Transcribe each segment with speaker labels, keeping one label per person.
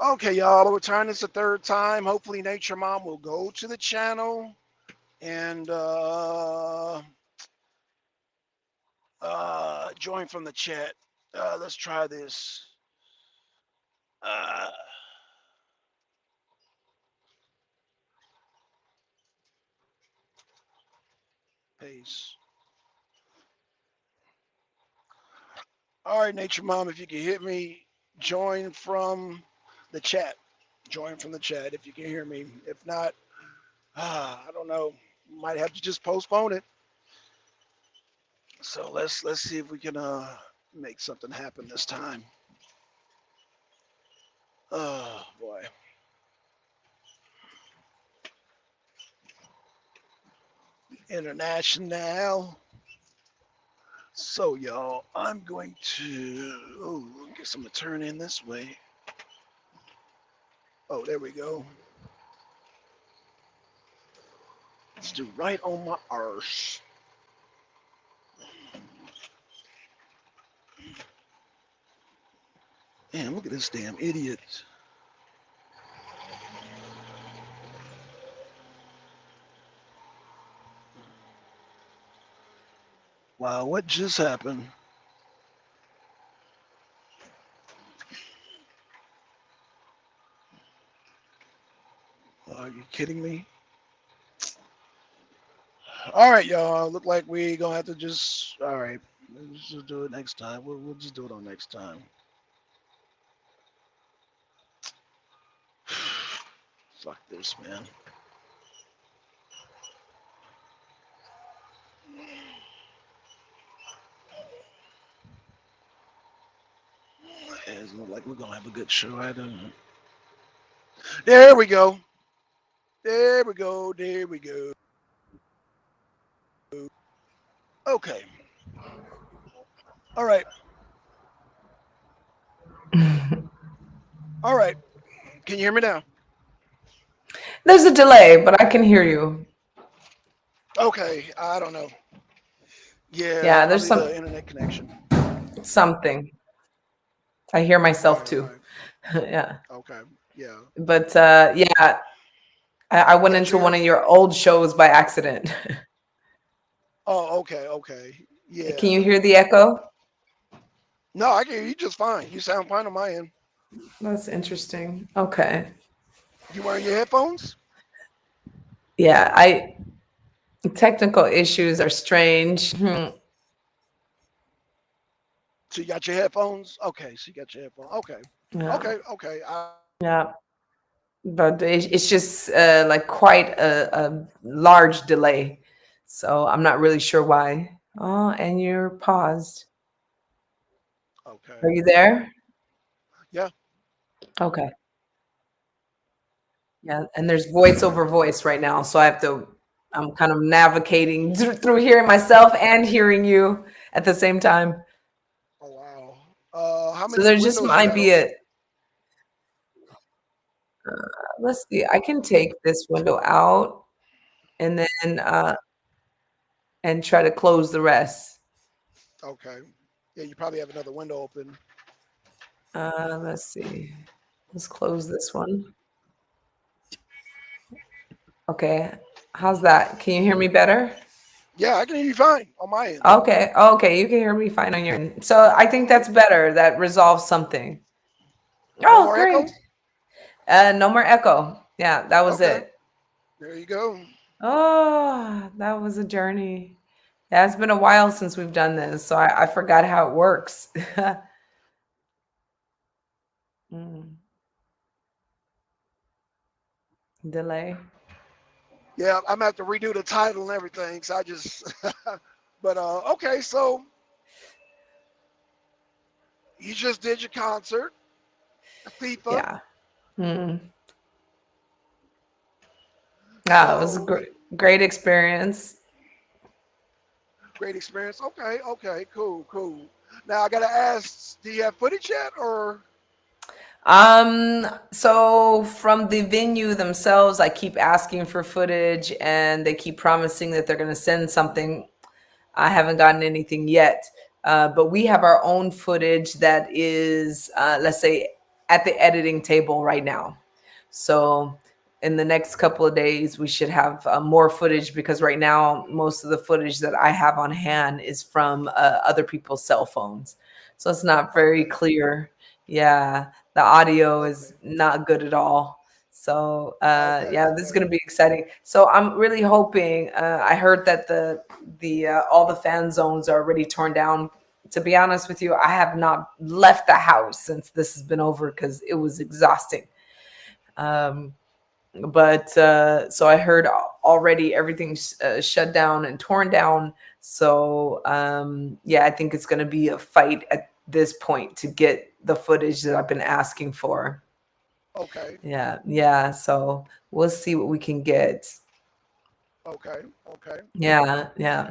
Speaker 1: Okay, y'all, we're trying this a third time. Hopefully, Nature Mom will go to the channel and join from the chat. Let's try this. Uh, Paste. All right, Nature Mom, if you can hit me, join from the chat. Join from the chat if you can hear me. If not, I don't know. Might have to just postpone it. So let's see if we can make something happen this time. Oh boy. International. So y'all, I'm going to guess I'm gonna turn in this way. Oh, there we go. Let's do right on my arse. Man, look at this damn idiot. Wow, what just happened? Are you kidding me? All right, y'all. Look like we gonna have to just. All right, let's just do it next time. We'll just do it on next time. Fuck this, man. It doesn't look like we're gonna have a good show. I don't. There we go. There we go. There we go. Okay. All right. All right. Can you hear me now?
Speaker 2: There's a delay, but I can hear you.
Speaker 1: Okay. I don't know. Yeah,
Speaker 2: Yeah, there's
Speaker 1: probably the internet connection.
Speaker 2: something. I hear myself
Speaker 1: Right.
Speaker 2: too.
Speaker 1: Right.
Speaker 2: Yeah.
Speaker 1: Okay. Yeah.
Speaker 2: But yeah, I went
Speaker 1: Got
Speaker 2: into one
Speaker 1: your.
Speaker 2: of your old shows by accident.
Speaker 1: Oh. Okay. Okay.
Speaker 2: Can
Speaker 1: Yeah.
Speaker 2: you hear the echo?
Speaker 1: No, I can hear you just fine. You sound fine on my end.
Speaker 2: That's interesting. Okay.
Speaker 1: You wearing your headphones?
Speaker 2: Yeah, I technical issues are strange.
Speaker 1: So you got your headphones? Okay. So you got your headphones. Okay.
Speaker 2: Yeah.
Speaker 1: Okay. Okay.
Speaker 2: Yeah. But it's just like quite a large delay. So I'm not really sure why. Oh, and you're paused.
Speaker 1: Okay.
Speaker 2: Are you there?
Speaker 1: Yeah.
Speaker 2: Okay. Yeah, and there's voice over voice right now, so I'm kind of navigating through hearing myself and hearing you at the same time.
Speaker 1: Oh wow. How
Speaker 2: So
Speaker 1: many
Speaker 2: there just
Speaker 1: windows you
Speaker 2: might
Speaker 1: got
Speaker 2: be
Speaker 1: open?
Speaker 2: a, let's see, I can take this window out and then and try to close the rest.
Speaker 1: Okay. Yeah, you probably have another window open.
Speaker 2: Let's see. Let's close this one. Okay. How's that? Can you hear me better?
Speaker 1: Yeah, I can hear you fine on my end.
Speaker 2: Okay. Okay, you can hear me fine on your end. So I think that's better. That resolves something.
Speaker 1: No
Speaker 2: Oh,
Speaker 1: more
Speaker 2: great.
Speaker 1: echo?
Speaker 2: No more echo. Yeah, that was
Speaker 1: Okay.
Speaker 2: it.
Speaker 1: There you go.
Speaker 2: Oh, that was a journey. Yeah, it's been a while since we've done this, so I forgot how it works. Mm, delay.
Speaker 1: Yeah, I'm gonna have to redo the title and everything. So I just but okay, so you just did your concert, FIFA.
Speaker 2: Yeah. Mm. Ah, it was a
Speaker 1: So
Speaker 2: great experience.
Speaker 1: great experience. Okay, okay, cool, cool. Now I gotta ask, do you have footage yet or
Speaker 2: So from the venue themselves, I keep asking for footage and they keep promising that they're going to send something. I haven't gotten anything yet. But we have our own footage that is, let's say, at the editing table right now. So in the next couple of days, we should have more footage, because right now most of the footage that I have on hand is from other people's cell phones, so it's not very
Speaker 1: Okay.
Speaker 2: clear. Yeah, the audio is
Speaker 1: Okay.
Speaker 2: not good at all. So
Speaker 1: Okay.
Speaker 2: yeah, this is
Speaker 1: Okay.
Speaker 2: going to be exciting. So I'm really hoping. I heard that the all the fan zones are already torn down. To be honest with you, I have not left the house since this has been over because it was exhausting. Um, but so I heard already everything's shut down and torn down. So yeah, I think it's going to be a fight at this point to get the footage that I've been asking for.
Speaker 1: Okay.
Speaker 2: Yeah, yeah. So we'll see what we can get.
Speaker 1: Okay. Okay.
Speaker 2: Yeah, yeah.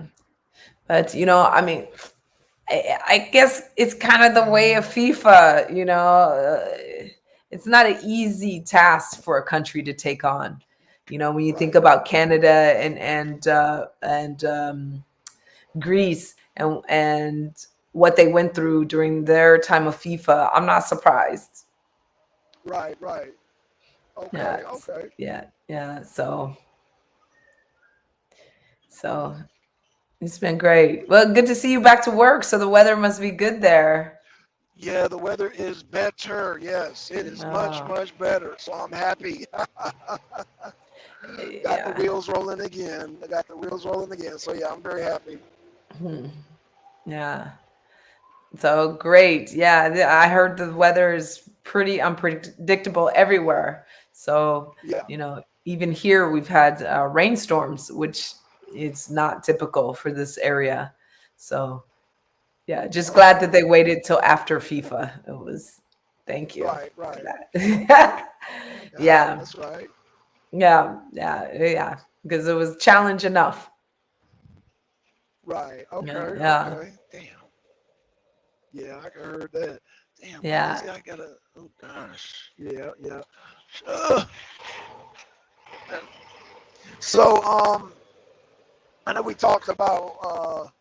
Speaker 2: But I mean, I guess it's kind of the way of FIFA. It's not an easy task for a country to take on. When you think
Speaker 1: Right.
Speaker 2: about Canada and Greece and what they went through during their time of FIFA, I'm not surprised.
Speaker 1: Right. Right.
Speaker 2: Yeah,
Speaker 1: Okay. Okay.
Speaker 2: yeah, yeah. So it's been great. Well, good to see you back to work. So the weather must be good there.
Speaker 1: Yeah, the weather is better. Yes, it is much,
Speaker 2: Oh,
Speaker 1: much better. So I'm happy. Got the
Speaker 2: yeah.
Speaker 1: wheels rolling again. I got the wheels rolling again. So yeah, I'm very happy.
Speaker 2: Hmm. Yeah. So great. Yeah, I heard the weather is pretty unpredictable everywhere. So,
Speaker 1: Yeah.
Speaker 2: even here we've had rainstorms, which is not typical for this area. So, yeah, just glad that
Speaker 1: Okay.
Speaker 2: they waited till after FIFA. Thank you
Speaker 1: Right.
Speaker 2: for
Speaker 1: Right.
Speaker 2: that. Yeah,
Speaker 1: That's right.
Speaker 2: yeah, yeah, yeah, because it was challenge enough.
Speaker 1: Right.
Speaker 2: Yeah,
Speaker 1: Okay.
Speaker 2: yeah,
Speaker 1: Okay. Damn. Yeah, I heard that. Damn. Why
Speaker 2: yeah.
Speaker 1: is it? I gotta. Oh gosh. Yeah. Yeah. Ugh. So I know we talked about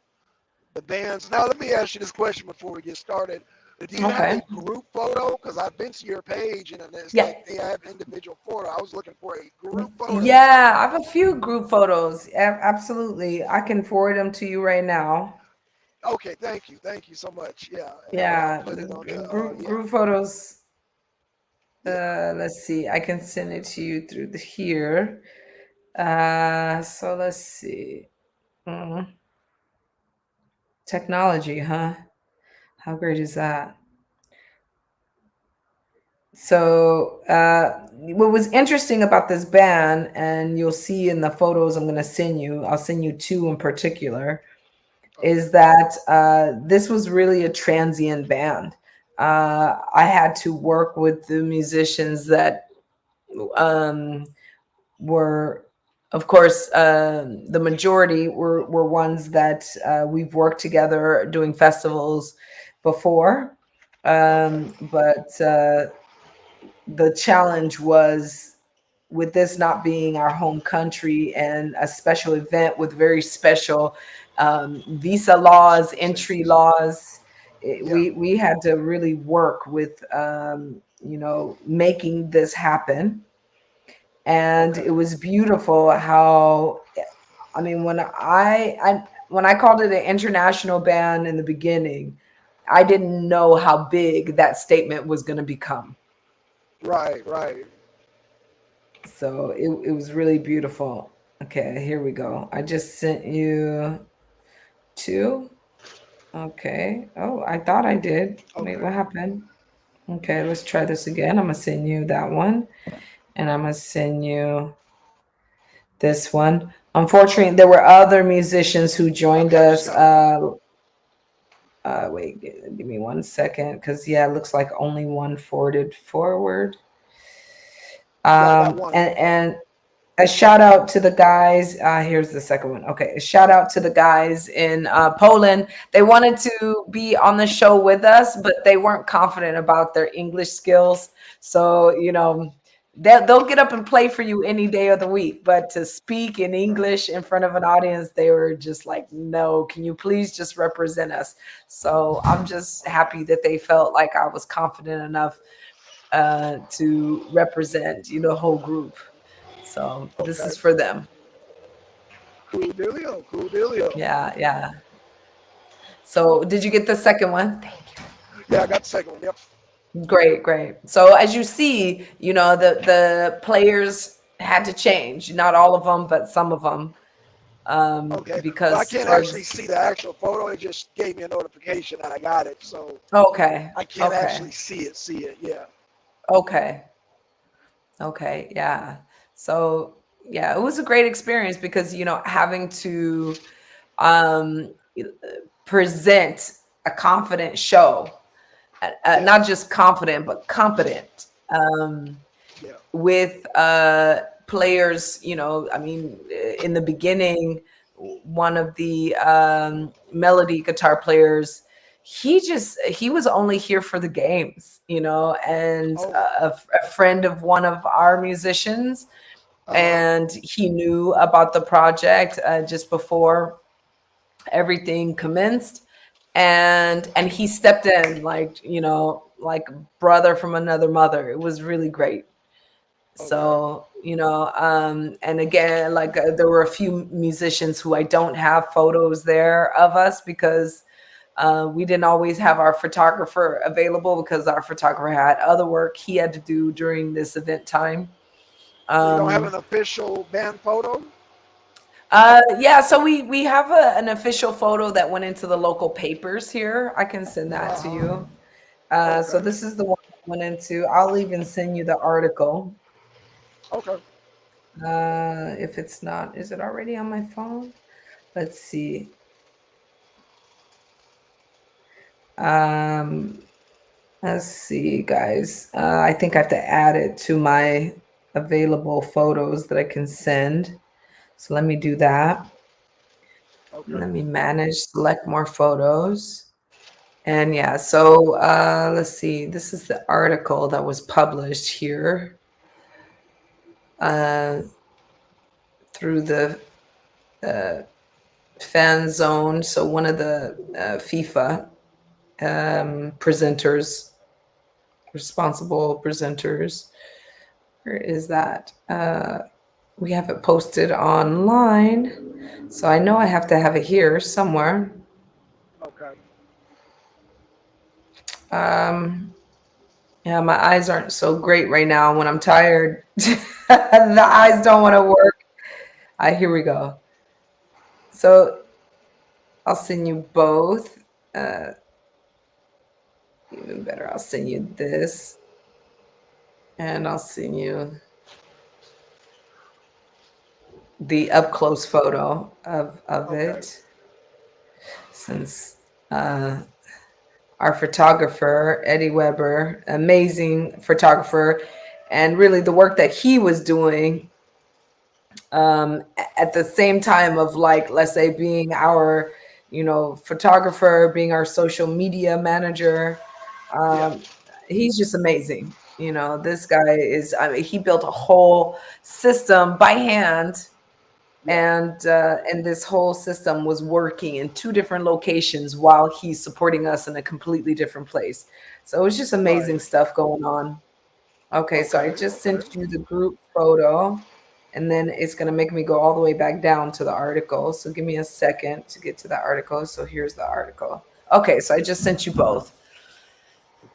Speaker 1: the bands. Now let me ask you this question before we get started. Do you have a
Speaker 2: Okay.
Speaker 1: group photo? Because I've been to your page and it's
Speaker 2: Yeah.
Speaker 1: like they have individual photo. I was looking for a group photo.
Speaker 2: Yeah, I have a few group photos. Absolutely. I can forward them to you right now.
Speaker 1: Okay, thank you. Thank you so much. Yeah, and I'll
Speaker 2: Yeah,
Speaker 1: put
Speaker 2: the
Speaker 1: it on the yeah,
Speaker 2: group photos.
Speaker 1: yeah.
Speaker 2: Let's see. I can send it to you through here. So let's see. Mm, technology, huh? How great is that? So, what was interesting about this band, and you'll see in the photos I'm going to send you, I'll send you two in particular, is
Speaker 1: Okay.
Speaker 2: that this was really a transient band. I had to work with the musicians that um, were, of course, the majority were ones that we've worked together doing festivals before.
Speaker 1: Okay.
Speaker 2: But the challenge was, with this not being our home country and a special event with very special visa laws, entry
Speaker 1: Circumstances.
Speaker 2: laws,
Speaker 1: Yeah.
Speaker 2: we had to really work with making this happen. And it
Speaker 1: Okay.
Speaker 2: was beautiful how, I mean, when I called it an international band in the beginning, I didn't know how big that statement was going to become.
Speaker 1: Right. Right.
Speaker 2: So it was really beautiful. Okay, here we go. I just sent you two. Okay. Oh, I thought I did. Wait,
Speaker 1: Okay.
Speaker 2: what happened? Okay, let's try this again. I'm gonna send you that one, and I'm gonna send you this one. Unfortunately, there were other musicians who joined
Speaker 1: Okay. I just
Speaker 2: us.
Speaker 1: got it.
Speaker 2: Wait, give me 1 second, because yeah, it looks like only one forwarded forward.
Speaker 1: Yeah, I got one.
Speaker 2: And a shout out to the guys. Here's the second one. Okay, a shout out to the guys in Poland. They wanted to be on the show with us, but they weren't confident about their English skills. So they'll get up and play for you any day of the week. But to speak in
Speaker 1: Right.
Speaker 2: English in front of an audience, they were just like, "No, can you please just represent us?" So I'm just
Speaker 1: Okay.
Speaker 2: happy that they felt like I was confident enough to represent, the whole group. So this
Speaker 1: Okay.
Speaker 2: is for them.
Speaker 1: Cool dealio. Cool dealio.
Speaker 2: Yeah, yeah. So did you get the second one? Thank
Speaker 1: Yeah, I got the second one. Yep.
Speaker 2: you. Great, great. So as you see, the players had to change. Not all of them, but some of them,
Speaker 1: Okay. Well, I
Speaker 2: because
Speaker 1: can't actually see the actual photo. It just gave me a notification that I got it, so
Speaker 2: okay,
Speaker 1: I can't
Speaker 2: okay,
Speaker 1: actually see it. See it. Yeah.
Speaker 2: okay, okay, yeah. So yeah, it was a great experience because having to um, present a confident show,
Speaker 1: Yeah.
Speaker 2: not just confident but competent,
Speaker 1: Yeah.
Speaker 2: with players. I mean, in the beginning, one of the melody guitar players, he was only here for the games, and
Speaker 1: Oh.
Speaker 2: a friend of one of our musicians,
Speaker 1: Uh huh.
Speaker 2: and he knew about the project just before everything commenced, and he stepped in like, like brother from another mother. It was really great.
Speaker 1: Okay.
Speaker 2: So, and again, like, there were a few musicians who I don't have photos there of us because we didn't always have our photographer available because our photographer had other work he had to do during this event time.
Speaker 1: So you don't have
Speaker 2: um
Speaker 1: an official band photo?
Speaker 2: yeah, so we have an official photo that went into the local papers here. I can send that
Speaker 1: Uh
Speaker 2: to
Speaker 1: huh.
Speaker 2: you. So
Speaker 1: Okay.
Speaker 2: this is the one that went into. I'll even send you the article.
Speaker 1: Okay.
Speaker 2: If it's not, is it already on my phone? Let's see. Um, let's see, guys. I think I have to add it to my available photos that I can send. So let me do that.
Speaker 1: Okay.
Speaker 2: Let me manage, select more photos. And yeah, so let's see. This is the article that was published here uh, through the uh, fan zone. So one of the FIFA presenters, responsible presenters. Where is that? We have it posted online. So I know I have to have it here somewhere.
Speaker 1: Okay.
Speaker 2: Um, yeah, my eyes aren't so great right now. When I'm tired, the eyes don't want to work. Here we go. So I'll send you both. Uh, Even better, I'll send you this, and I'll send you the up close photo of
Speaker 1: Okay.
Speaker 2: it, since uh, our photographer Eddie Weber, amazing photographer, and really the work that he was doing at the same time of, like, let's say, being our photographer, being our social media manager.
Speaker 1: Yeah.
Speaker 2: um, he's just amazing. This guy is, I mean, he built a whole system by hand,
Speaker 1: Yeah.
Speaker 2: and this whole system was working in two different locations while he's supporting us in a completely different place. So it's just
Speaker 1: Right.
Speaker 2: amazing stuff going on. Okay, so I
Speaker 1: Okay.
Speaker 2: just
Speaker 1: Okay.
Speaker 2: sent you the group photo, and then it's going to make me go all the way back down to the article. So give me a second to get to the article. So here's the article. Okay, so I just sent you both.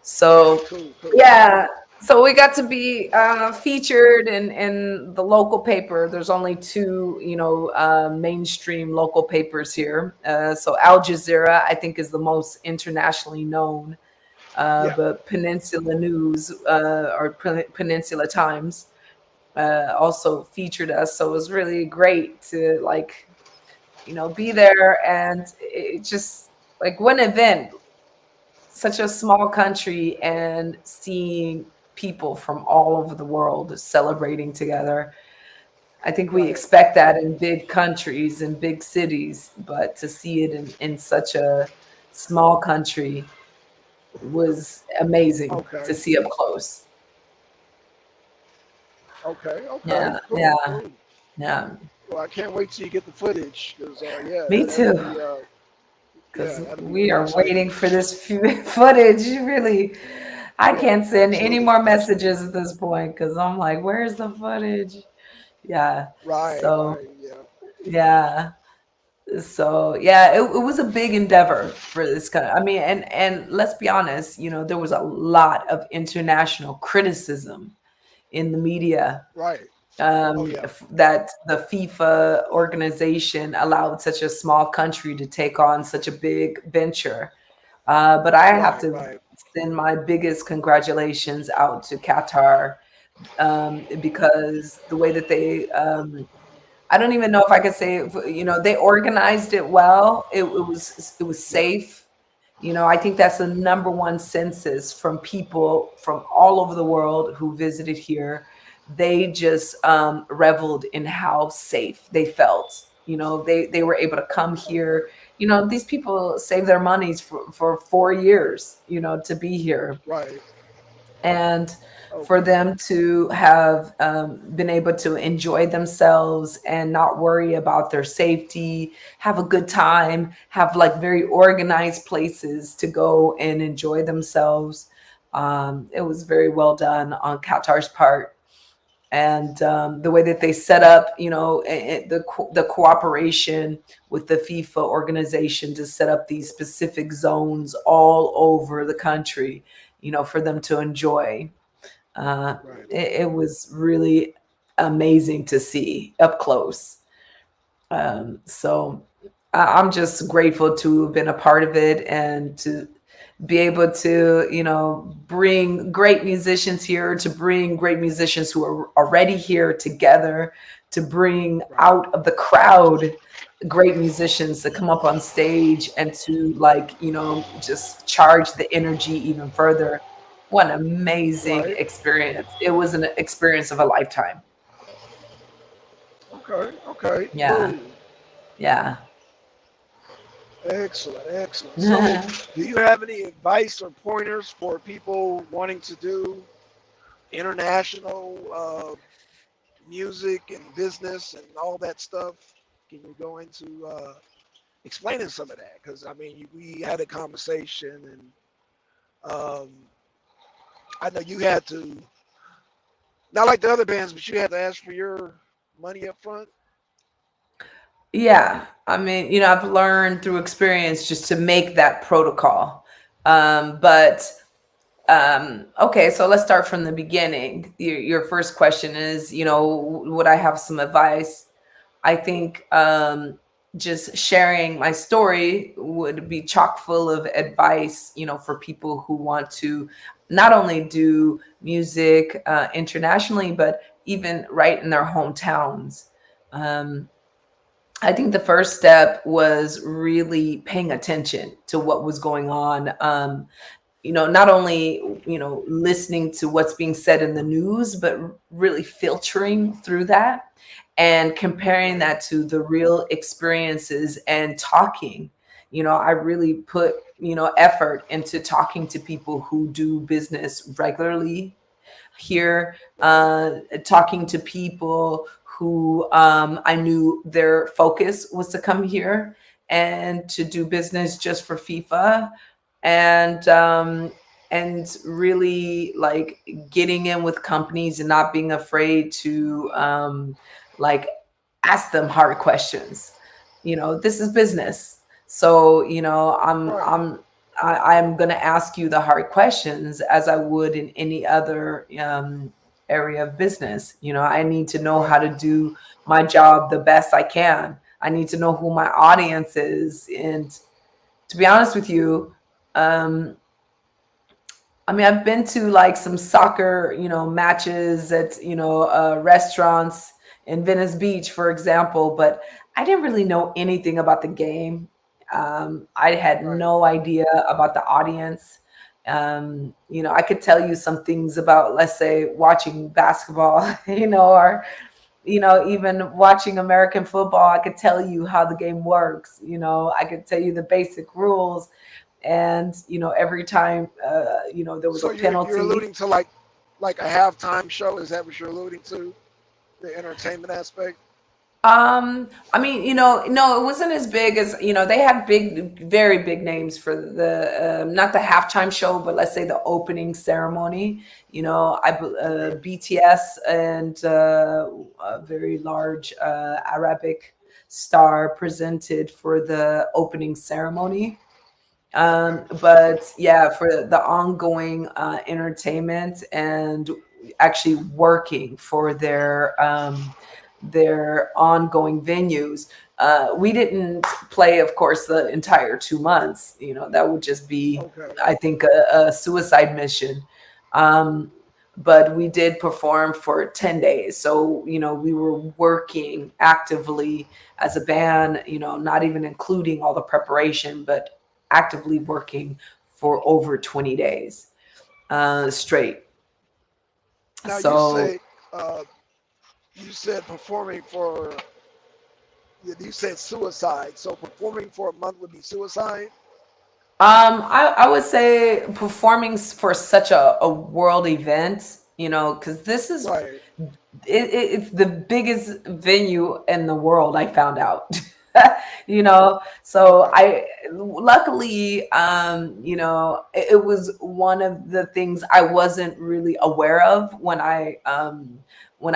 Speaker 2: So
Speaker 1: Cool. Cool.
Speaker 2: yeah, so we got to be featured in the local paper. There's only two, mainstream local papers here. So Al Jazeera, I think, is the most internationally known,
Speaker 1: Yeah.
Speaker 2: but Peninsula News, or Peninsula Times, also featured us. So it was really great to, like, be there, and it just, like, one event, such a small country, and seeing people from all over the world celebrating together. I think we
Speaker 1: Right.
Speaker 2: expect that in big countries and big cities, but to see it in such a small country was amazing
Speaker 1: Okay.
Speaker 2: to see up close.
Speaker 1: Okay. Okay.
Speaker 2: Yeah,
Speaker 1: Cool.
Speaker 2: yeah,
Speaker 1: Cool.
Speaker 2: yeah.
Speaker 1: Well, I can't wait till you get the footage because yeah,
Speaker 2: Me
Speaker 1: that'll
Speaker 2: too,
Speaker 1: be
Speaker 2: because
Speaker 1: that'll be
Speaker 2: we
Speaker 1: really
Speaker 2: are
Speaker 1: exciting.
Speaker 2: waiting for this footage, really. I
Speaker 1: Yeah,
Speaker 2: can't send any
Speaker 1: absolutely,
Speaker 2: more
Speaker 1: absolutely.
Speaker 2: messages at this point because I'm like, where's the footage? Yeah.
Speaker 1: Right,
Speaker 2: So
Speaker 1: right, yeah,
Speaker 2: yeah. So yeah, it was a big endeavor for this kind of, I mean, and let's be honest, there was a lot of international criticism in the media,
Speaker 1: right. Oh yeah,
Speaker 2: that the FIFA organization allowed such a small country to take on such a big venture. But I have
Speaker 1: right,
Speaker 2: to
Speaker 1: right,
Speaker 2: send my biggest congratulations out to Qatar, because the way that they, I don't even know if I could say, they organized it well. It was
Speaker 1: yeah,
Speaker 2: safe. I think that's the number one census from people from all over the world who visited here. They just reveled in how safe they felt. They were able to come here. These people save their monies for 4 years, to be here,
Speaker 1: right.
Speaker 2: and for
Speaker 1: Okay,
Speaker 2: them to have been able to enjoy themselves and not worry about their safety, have a good time, have like very organized places to go and enjoy themselves. It was very well done on Qatar's part. And the way that they set up, the cooperation with the FIFA organization to set up these specific zones all over the country, for them to enjoy.
Speaker 1: right,
Speaker 2: It was really amazing to see up close. So I'm just grateful to have been a part of it and to be able to, bring great musicians here, to bring great musicians who are already here together, to bring
Speaker 1: right.
Speaker 2: out of the crowd great musicians to come up on stage and to, like, just charge the energy even further. What an amazing
Speaker 1: Right.
Speaker 2: experience. It was an experience of a lifetime.
Speaker 1: Okay. Okay.
Speaker 2: Yeah.
Speaker 1: Cool.
Speaker 2: Yeah.
Speaker 1: Excellent. Excellent. So, do you have any advice or pointers for people wanting to do international music and business and all that stuff? Can you go into explaining some of that? Because I mean, we had a conversation, and I know you had to, not like the other bands, but you had to ask for your money up front.
Speaker 2: Yeah. I mean, I've learned through experience just to make that protocol. But okay, so let's start from the beginning. Your first question is, would I have some advice? I think just sharing my story would be chock full of advice, for people who want to not only do music internationally, but even right in their hometowns. Um, I think the first step was really paying attention to what was going on. Not only, listening to what's being said in the news, but really filtering through that and comparing
Speaker 1: Right.
Speaker 2: that to the real experiences and talking. I really put, effort into talking to people who do business regularly here,
Speaker 1: Right.
Speaker 2: talking to people who, I knew their focus was to come here and to do business just for FIFA, and really like getting in with companies and not being afraid to, like, ask them hard questions. This is business. So,
Speaker 1: Right.
Speaker 2: I'm going to ask you the hard questions as I would in any other area of business. I need to know how
Speaker 1: Right.
Speaker 2: to do my job the best I can. I need to know who my audience is. And to be honest with you, um, I mean, I've been to like some soccer, matches at, restaurants in Venice Beach, for example, but I didn't really know anything about the game. I had
Speaker 1: Right.
Speaker 2: no idea about the audience. I could tell you some things about, let's say, watching basketball, or, even watching American football. I could tell you how the game works. I could tell you the basic rules, and every time there was a
Speaker 1: So you're
Speaker 2: penalty.
Speaker 1: alluding to like a halftime show? Is that what you're alluding to? The entertainment aspect?
Speaker 2: I mean, no, it wasn't as big as, they had big, very big names for not the halftime show, but let's say the opening ceremony.
Speaker 1: Okay.
Speaker 2: BTS and a very large Arabic star presented for the opening ceremony.
Speaker 1: Okay.
Speaker 2: But yeah, for the ongoing entertainment and actually working for their ongoing venues, we didn't play, of course, the entire 2 months. That would just be,
Speaker 1: Okay.
Speaker 2: I think, a suicide mission. Um, but we did perform for 10 days. So, we were working actively as a band, not even including all the preparation, but actively working for over 20 days straight.
Speaker 1: Now
Speaker 2: So
Speaker 1: you said performing for you said suicide. So performing for a month would be suicide.
Speaker 2: I would say performing for such a world event, because this is
Speaker 1: Right.
Speaker 2: it's the biggest venue in the world. I found out, so
Speaker 1: Right.
Speaker 2: I luckily, it was one of the things I wasn't really aware of when I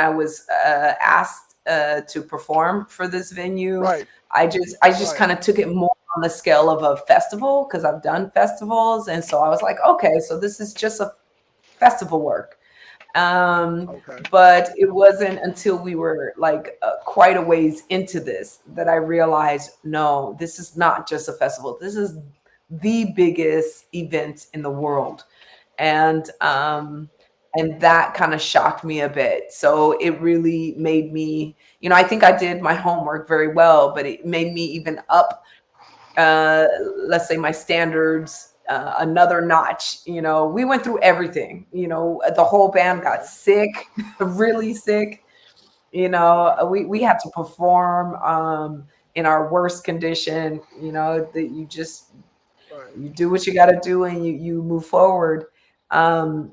Speaker 2: was asked to perform for this venue.
Speaker 1: Right.
Speaker 2: I just
Speaker 1: Right.
Speaker 2: kind of took it more on the scale of a festival because I've done festivals, and so I was like, okay, so this is just a festival work.
Speaker 1: Okay.
Speaker 2: But it wasn't until we were like quite a ways into this that I realized, no, this is not just a festival. This is the biggest event in the world, and that kind of shocked me a bit. So it really made me, I think I did my homework very well, but it made me even up, uh, let's say, my standards another notch. We went through everything. The whole band got
Speaker 1: Okay.
Speaker 2: sick, really sick. We had to perform in our worst condition. That
Speaker 1: Right.
Speaker 2: you do what you got to do, and you move forward. Um,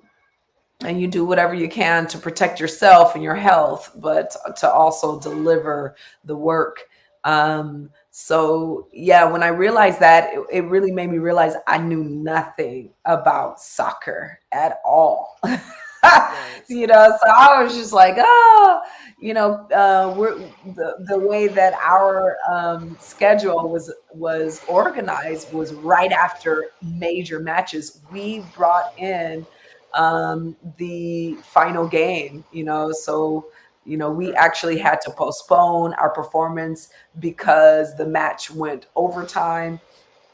Speaker 2: and you do whatever you can to protect yourself and your health, but to also deliver the work. So yeah, when I realized that, it really made me realize I knew nothing about soccer at all.
Speaker 1: Right.
Speaker 2: So I was just like, oh, we're the way that our schedule was organized was right after major matches. We brought in the final game, so we
Speaker 1: Okay.
Speaker 2: actually had to postpone our performance because the match went overtime.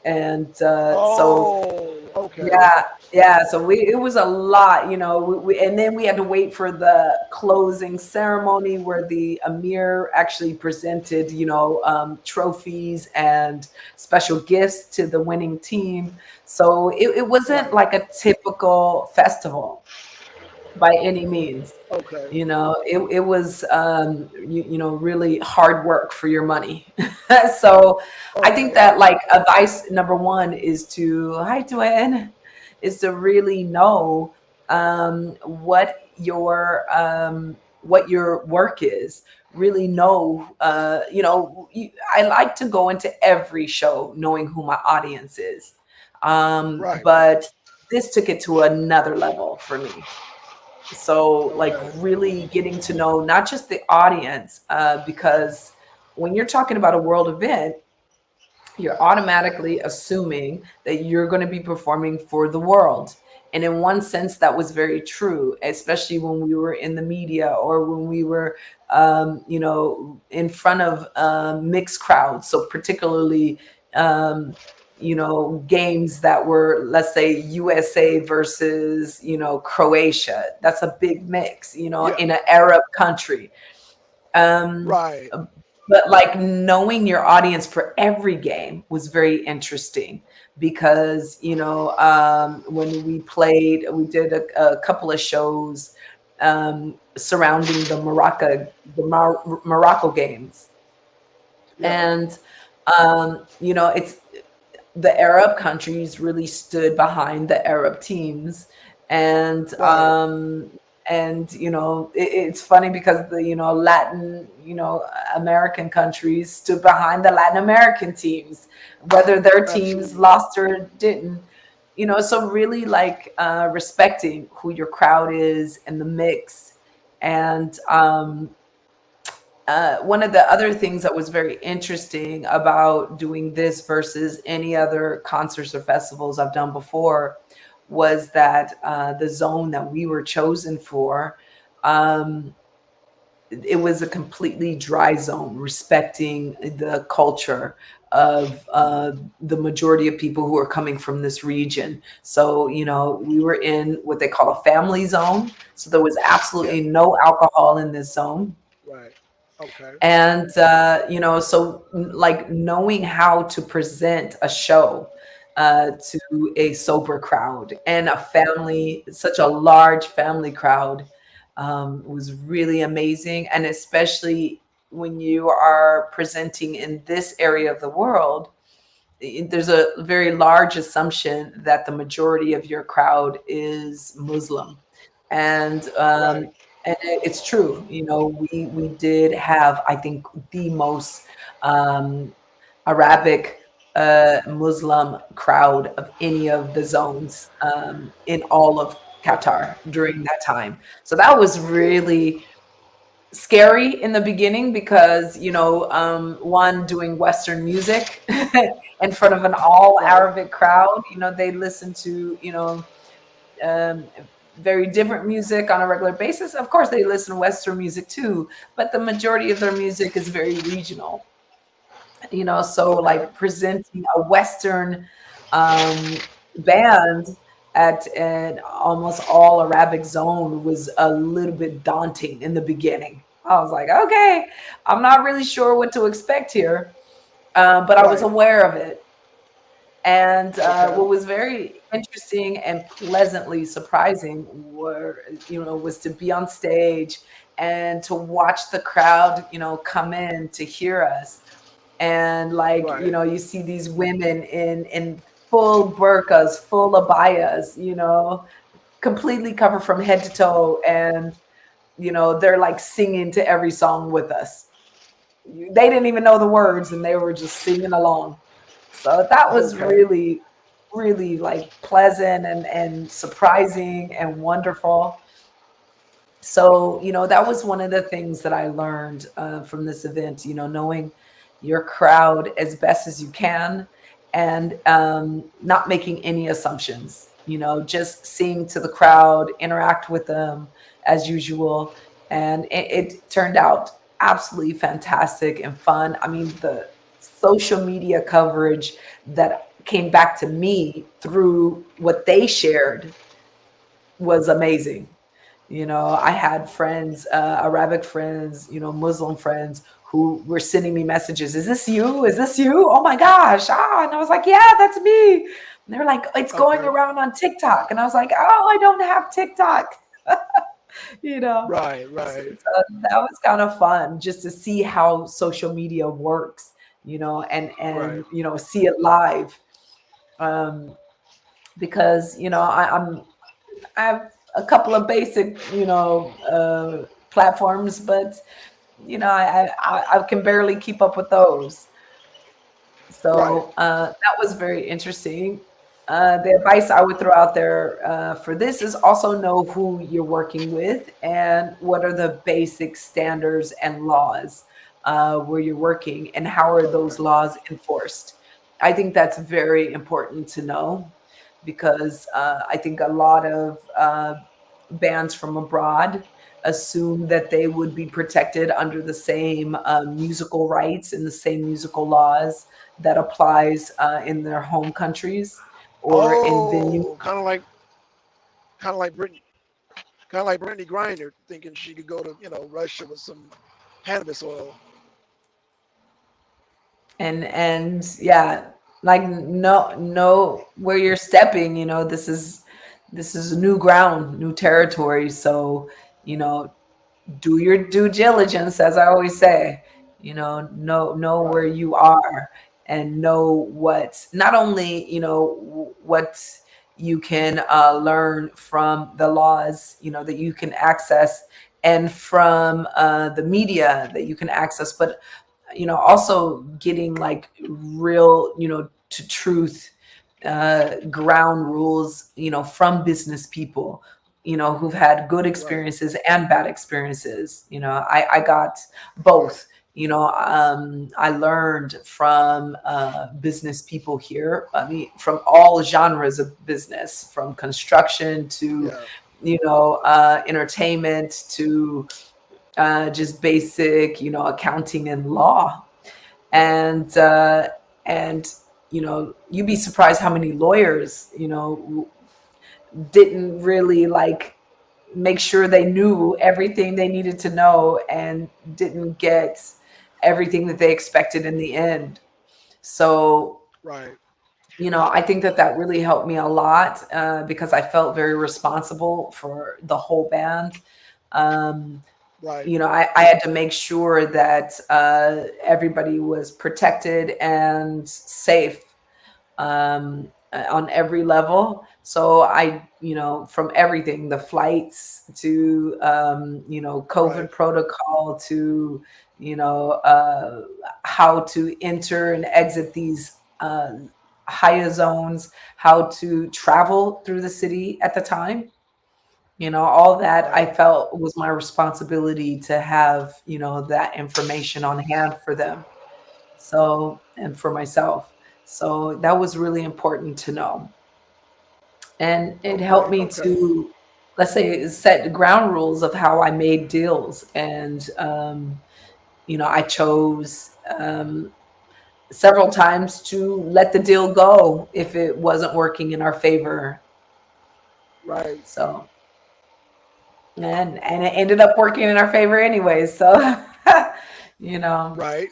Speaker 2: And so
Speaker 1: Oh. Okay.
Speaker 2: yeah, yeah. So it was a lot, and then we had to wait for the closing ceremony where the Amir actually presented, trophies and special gifts to the winning team. So it wasn't
Speaker 1: Right.
Speaker 2: like a typical festival by any means.
Speaker 1: Okay.
Speaker 2: It was, really hard work for your money. So I think
Speaker 1: Okay.
Speaker 2: that, like, advice number one is to, hi, Dwayne, is to really know what your work is. Really know, I like to go into every show knowing who my audience is.
Speaker 1: Right.
Speaker 2: But this took it to another level for me. So, like,
Speaker 1: Okay.
Speaker 2: really getting to know not just the audience, because when you're talking about a world event, you're automatically assuming that you're going to be performing for the world. And in one sense, that was very true, especially when we were in the media or when we were, in front of mixed crowds. So, particularly, um, games that were, let's say, USA versus, Croatia. That's a big mix,
Speaker 1: Yeah.
Speaker 2: in an Arab country. Um,
Speaker 1: Right.
Speaker 2: but like knowing your audience for every game was very interesting because when we did a couple of shows surrounding the Morocco games,
Speaker 1: Yeah.
Speaker 2: and it's the Arab countries really stood behind the Arab teams, and
Speaker 1: Right.
Speaker 2: And it's funny because the Latin American countries stood behind the Latin American teams, whether their teams
Speaker 1: Absolutely.
Speaker 2: lost or didn't. So really like respecting who your crowd is and the mix. And one of the other things that was very interesting about doing this versus any other concerts or festivals I've done before was that the zone that we were chosen for, um, it was a completely dry zone, respecting the culture of the majority of people who are coming from this region. So, we were in what they call a family zone. So there was
Speaker 1: Yeah.
Speaker 2: absolutely no alcohol in this zone.
Speaker 1: Right. Okay.
Speaker 2: And so like knowing how to present a show to a sober crowd and a family, such a large family crowd, was really amazing. And especially when you are presenting in this area of the world, there's a very large assumption that the majority of your crowd is Muslim. And
Speaker 1: Right.
Speaker 2: it's true. We did have, I think, the most um, Arabic Muslim crowd of any of the zones in all of
Speaker 1: Okay.
Speaker 2: Qatar during that time. So that was really scary in the beginning because one, doing Western music in front of an all
Speaker 1: Right.
Speaker 2: Arabic crowd, they listen to um, very different music on a regular basis. Of course they listen to Western music too, but the majority of their music is very regional. So
Speaker 1: Okay.
Speaker 2: like presenting a Western um, band at an almost all Arabic zone was a little bit daunting in the beginning. I was like, okay, I'm not really sure what to expect here, but I was
Speaker 1: Right.
Speaker 2: aware of it. And
Speaker 1: Okay.
Speaker 2: what was very interesting and pleasantly surprising was to be on stage and to watch the crowd, come in to hear us. And like,
Speaker 1: Right.
Speaker 2: you see these women in full burqas, full abayas, completely covered from head to toe. And, they're like singing to every song with us. They didn't even know the words and they were just singing along. So that was
Speaker 1: Okay.
Speaker 2: really, really like pleasant and surprising and wonderful. So that was one of the things that I learned from this event, knowing your crowd as best as you can, and not making any assumptions, just seeing to the crowd, interact with them as usual. And it turned out absolutely fantastic and fun. I mean, the social media coverage that came back to me through what they shared was amazing. I had friends, Arabic friends, Muslim friends who were sending me messages. Is this you? Is this you? Oh my gosh. And I was like, yeah, that's me. And they're like, it's going
Speaker 1: Okay.
Speaker 2: around on TikTok. And I was like, oh, I don't have TikTok. you know.
Speaker 1: Right.
Speaker 2: So,
Speaker 1: Right.
Speaker 2: so that was kind of fun just to see how social media works, and
Speaker 1: Right.
Speaker 2: see it live. Um, because, I have a couple of basic, platforms, but I can barely keep up with those.
Speaker 1: Right.
Speaker 2: So that was very interesting. The advice I would throw out there for this is also know who you're working with and what are the basic standards and laws where you're working and how are
Speaker 1: Okay.
Speaker 2: those laws enforced. I think that's very important to know because I think a lot of bands from abroad assume that they would be protected under the same musical rights and the same musical laws that applies in their home countries or in venues.
Speaker 1: Oh, kind of like Brittany, kind of like Brittany Griner, thinking she could go to Russia with some cannabis oil.
Speaker 2: And yeah, like know where you're stepping. This is new ground, new territory. So you know do your due diligence, as I always say. Know where
Speaker 1: Right.
Speaker 2: you are and know what, not only what you can learn from the laws, that you can access, and from the media that you can access, but also getting like real, to truth, ground rules, from business people, who've had good
Speaker 1: Right.
Speaker 2: experiences and bad experiences. I got both. I learned from business people here. I mean, from all genres of business, from construction to,
Speaker 1: Yeah.
Speaker 2: entertainment to just basic, accounting and law.
Speaker 1: Right.
Speaker 2: And you'd be surprised how many lawyers didn't really like make sure they knew everything they needed to know, and didn't get everything that they expected in the end. So
Speaker 1: Right.
Speaker 2: I think that that really helped me a lot, because I felt very responsible for the whole band. um,
Speaker 1: Right.
Speaker 2: I had to make sure that everybody was protected and safe, on every level. So from everything, the flights to,
Speaker 1: Right.
Speaker 2: COVID protocol to, how to enter and exit these higher zones, how to travel through the city at the time. All that I
Speaker 1: Right.
Speaker 2: felt was my responsibility to have, that information on hand for them. So, and for myself. So that was really important to know. And it helped
Speaker 1: Okay.
Speaker 2: me
Speaker 1: Okay.
Speaker 2: to, let's say, set the ground rules of how I made deals. And, I chose, several times to let the deal go if it wasn't working in our favor.
Speaker 1: Right.
Speaker 2: So, and it ended up working in our favor anyway. So, you know,
Speaker 1: Right.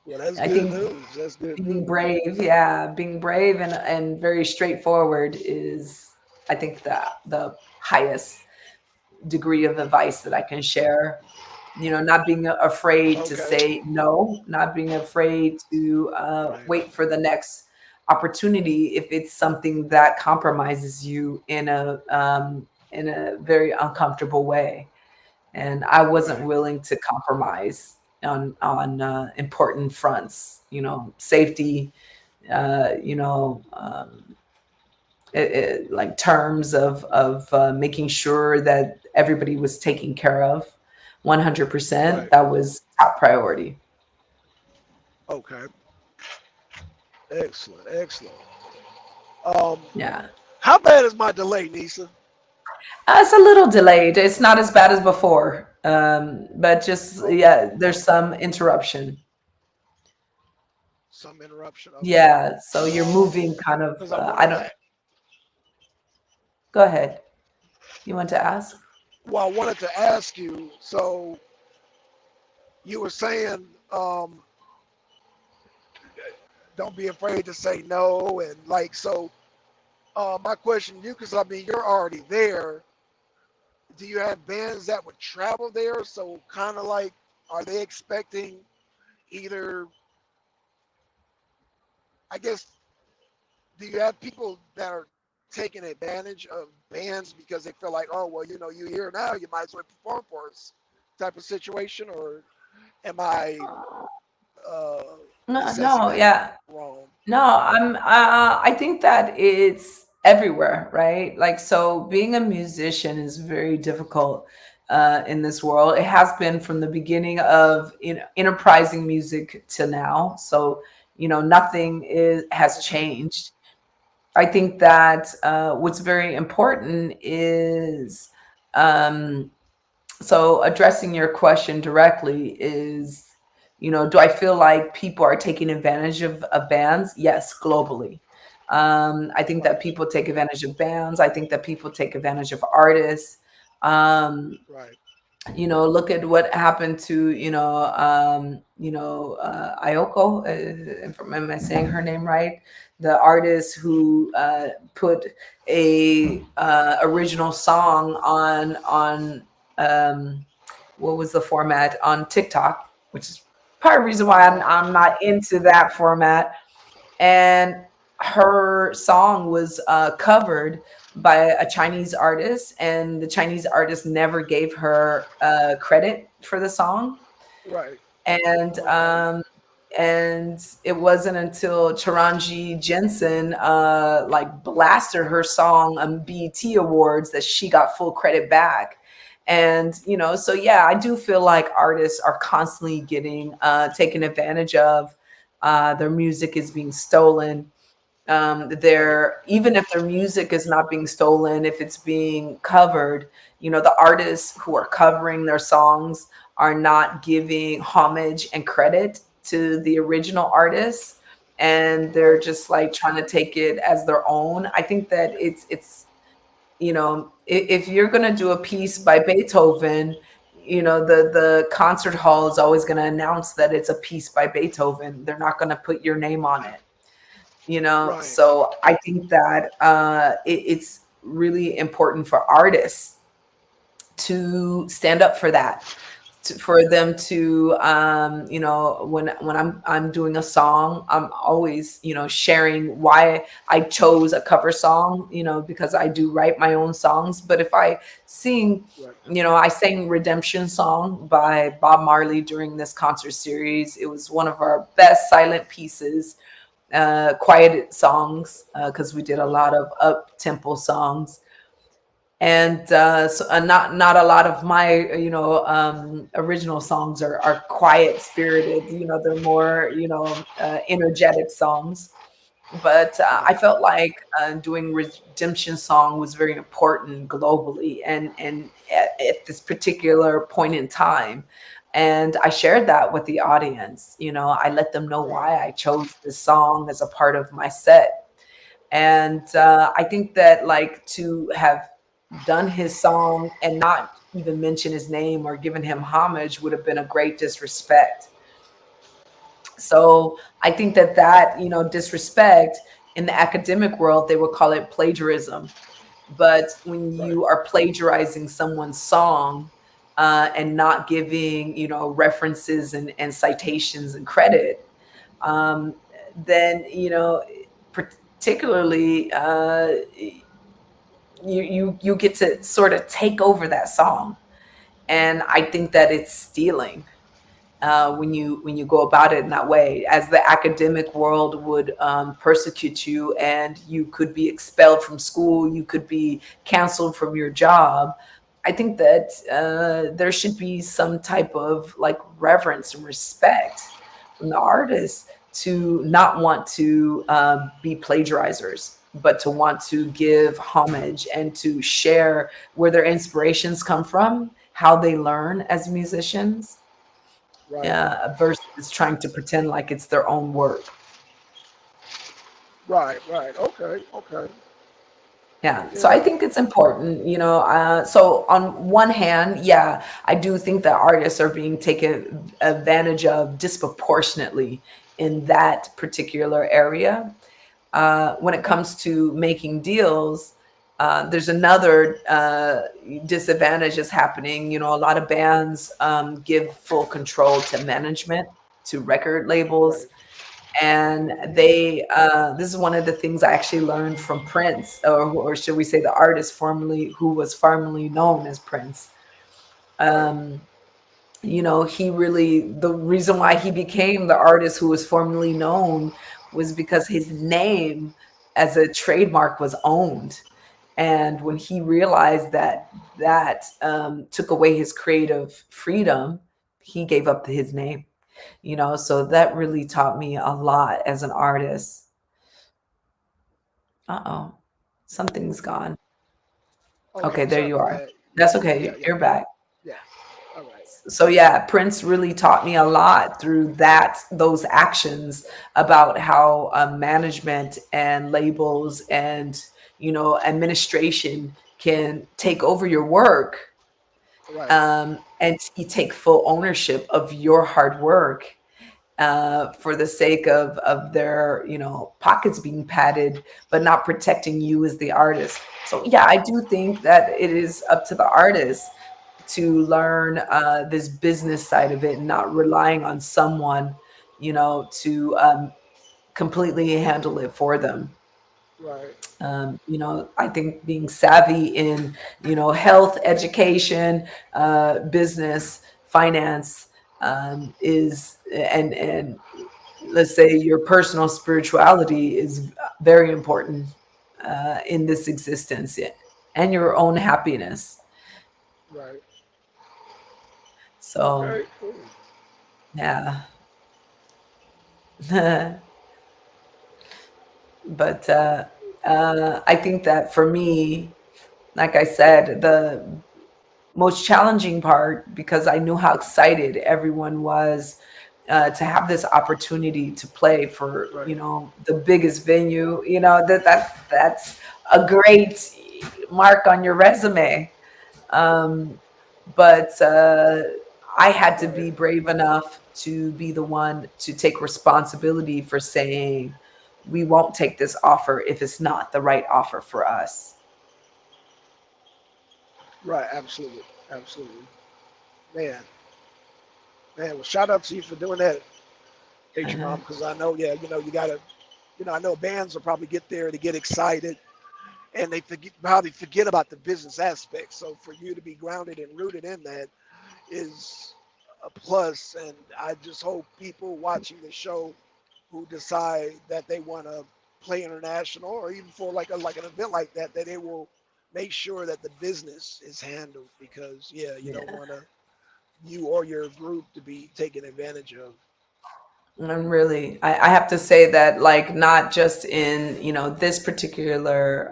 Speaker 1: Well, that's
Speaker 2: I
Speaker 1: good
Speaker 2: think
Speaker 1: news. That's good
Speaker 2: being
Speaker 1: news.
Speaker 2: brave, yeah, being brave and very straightforward is, I think, the highest degree of advice that I can share. Not being afraid to
Speaker 1: Okay.
Speaker 2: say no, not being afraid to
Speaker 1: Right.
Speaker 2: wait for the next opportunity if it's something that compromises you in a very uncomfortable way. And I wasn't
Speaker 1: Right.
Speaker 2: willing to compromise on important fronts. Safety, like terms of making sure that everybody was taken care of. 100%.
Speaker 1: Right.
Speaker 2: That was top priority.
Speaker 1: Okay. Excellent. Excellent. Um,
Speaker 2: Yeah.
Speaker 1: how bad is my delay, Nisa?
Speaker 2: It's a little delayed. It's not as bad as before. But just,
Speaker 1: Okay.
Speaker 2: yeah, there's some interruption.
Speaker 1: Some interruption. Okay.
Speaker 2: Yeah. So you're moving kind of,
Speaker 1: Because I
Speaker 2: I
Speaker 1: wanted
Speaker 2: don't,
Speaker 1: to.
Speaker 2: go ahead. You want to ask?
Speaker 1: Well, I wanted to ask you. So you were saying, don't be afraid to say no, and like so. My question to you, because I mean you're already there. Do you have bands that would travel there? So kind of like, are they expecting either? I guess, do you have people that are taking advantage of bands because they feel like, oh well, you here now, you might as well perform for us, type of situation, or am I uh,
Speaker 2: No,
Speaker 1: assessing
Speaker 2: no,
Speaker 1: that
Speaker 2: yeah.
Speaker 1: wrong?
Speaker 2: No, I think that it's everywhere, right? Like, so being a musician is very difficult in this world. It has been from the beginning of, enterprising music to now. So, nothing has
Speaker 1: Okay.
Speaker 2: changed. I think that what's very important is, um, so addressing your question directly is, do I feel like people are taking advantage of bands? Yes, globally. I think that
Speaker 1: Right.
Speaker 2: people take advantage of bands. I think that people take advantage of artists. Um,
Speaker 1: Right.
Speaker 2: Look at what happened to, Ayoko. Am I saying her name right? The artist who put a original song on, um, what was the format, on TikTok, which is part of the reason why I'm
Speaker 1: Uh,
Speaker 2: I'm not into that format. And her song was covered by a Chinese artist, and the Chinese artist never gave her credit for the song.
Speaker 1: Right.
Speaker 2: And
Speaker 1: Okay.
Speaker 2: it wasn't until Charanji Jensen like blasted her song on BET Awards that she got full credit back. And so yeah, I do feel like artists are constantly getting taken advantage of. Their music is being stolen.
Speaker 1: Right.
Speaker 2: Their Even if their music is not being stolen, if it's being covered, the artists who are covering their songs are not giving homage and credit to the original artists, and they're
Speaker 1: Right.
Speaker 2: just like trying to take it as their own. I think that it's if you're going to do a piece by Beethoven, the concert hall is always going to announce that it's a piece by Beethoven. They're not going to put your name on it.
Speaker 1: Right.
Speaker 2: So I think that it's really important for artists to stand up for that, for them to when I'm doing a song, I'm always sharing why I chose a cover song, because I do write my own songs. But if I sing,
Speaker 1: Right.
Speaker 2: I sang Redemption Song by Bob Marley during this concert series. It was one of our best silent pieces, quiet songs, because we did a lot of up tempo songs. And not a lot of my original songs are quiet spirited. They're more energetic songs. But I
Speaker 1: Right.
Speaker 2: felt like doing Redemption Song was very important globally, and at this particular point in time. And I shared that with the audience. I let them know
Speaker 1: Right.
Speaker 2: why I chose this song as a part of my set. And I think that, like, to have done his song and not even mention his name or given him homage would have been a great disrespect. So I think that disrespect, in the academic world, they would call it plagiarism. But when
Speaker 1: Right.
Speaker 2: you are plagiarizing someone's song and not giving, references and citations and credit, um, then, particularly, you get to sort of take over that song. And I think that it's stealing when you go about it in that way, as the academic world would persecute you, and you could be expelled from school, you could be canceled from your job. I think that there should be some type of like reverence and respect from the artists to not want to be plagiarizers, but to want to give homage and to share where their inspirations come from, how they learn as musicians,
Speaker 1: Right.
Speaker 2: versus trying to pretend like it's their own work.
Speaker 1: Right. Right. Okay. Okay.
Speaker 2: Yeah. So I
Speaker 1: Yeah.
Speaker 2: think it's important, so on one hand, yeah, I do think that artists are being taken advantage of disproportionately in that particular area. When it comes to making deals, there's another disadvantage is happening. A lot of bands give full control to management, to record
Speaker 1: Right.
Speaker 2: labels, and
Speaker 1: Hmm.
Speaker 2: they this is one of the things I actually learned from Prince, or should we say the artist formerly who was formerly known as Prince.
Speaker 1: Right.
Speaker 2: um he really, the reason why he became the artist who was formerly known was because his name as a trademark was owned. And when he realized that took away his creative freedom, he gave up his name. So that really taught me a lot as an artist. Uh-oh, something's gone.
Speaker 1: Okay.
Speaker 2: Okay, there
Speaker 1: Sorry
Speaker 2: you
Speaker 1: about
Speaker 2: are.
Speaker 1: that.
Speaker 2: That's
Speaker 1: Yeah.
Speaker 2: okay,
Speaker 1: Yeah.
Speaker 2: you're back.
Speaker 1: Yeah. All right.
Speaker 2: So yeah, Prince really taught me a lot through those actions, about how management and labels and administration can take over your work,
Speaker 1: Right.
Speaker 2: and you take full ownership of your hard work, for the sake of their pockets being padded, but not protecting you as the artist. So yeah, I do think that it is up to the artist to learn this business side of it, and not relying on someone to completely handle it for them.
Speaker 1: Right.
Speaker 2: I think being savvy in, health, education, business, finance, is, and let's say your personal spirituality is very important in this existence, and your own happiness.
Speaker 1: Right.
Speaker 2: So,
Speaker 1: Okay. Cool.
Speaker 2: yeah. But I think that for me, like I said, the most challenging part, because I knew how excited everyone was to have this opportunity to play for,
Speaker 1: Right.
Speaker 2: the biggest venue. That's a great mark on your resume. Um, but I had to
Speaker 1: Right.
Speaker 2: be brave enough to be the one to take responsibility for saying, we won't take this offer if it's not the right offer for us.
Speaker 1: Right. Absolutely. Absolutely. Man. Man. Well, shout out to you for doing that, Nature Mom, because I know, yeah, you gotta, I know bands will probably get there to get excited, and they probably forget about the business aspect. So for you to be grounded and rooted in that is a plus, and I just hope people watching the show who decide that they want to play international or even for like an event like that, that they will make sure that the business is handled, because yeah, you don't
Speaker 2: Yeah.
Speaker 1: want to, you or your group, to be taken advantage of.
Speaker 2: And really, I have to say that, like, not just in, this particular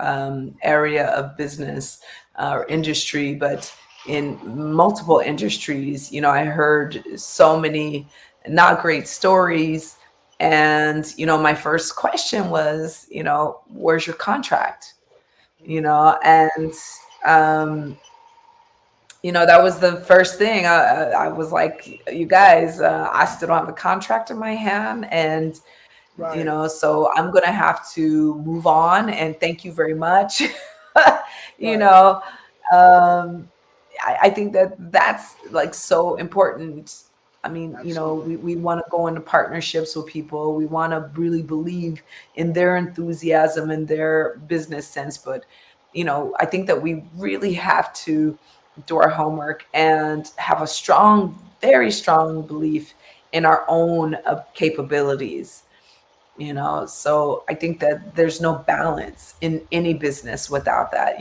Speaker 2: area of business or industry, but in multiple industries, I heard so many not great stories. And, my first question was, where's your contract? And, um, that was the first thing. I was like, you guys, I still don't have a contract in my hand. And,
Speaker 1: Right.
Speaker 2: so I'm going to have to move on, and thank you very much. you
Speaker 1: Right.
Speaker 2: know, um, I think that that's like so important. I mean,
Speaker 1: Absolutely.
Speaker 2: we want to go into partnerships with people. We want to really believe in their enthusiasm and their business sense. But, I think that we really have to do our homework and have a strong, very strong belief in our own capabilities. So I think that there's no balance in any business without that.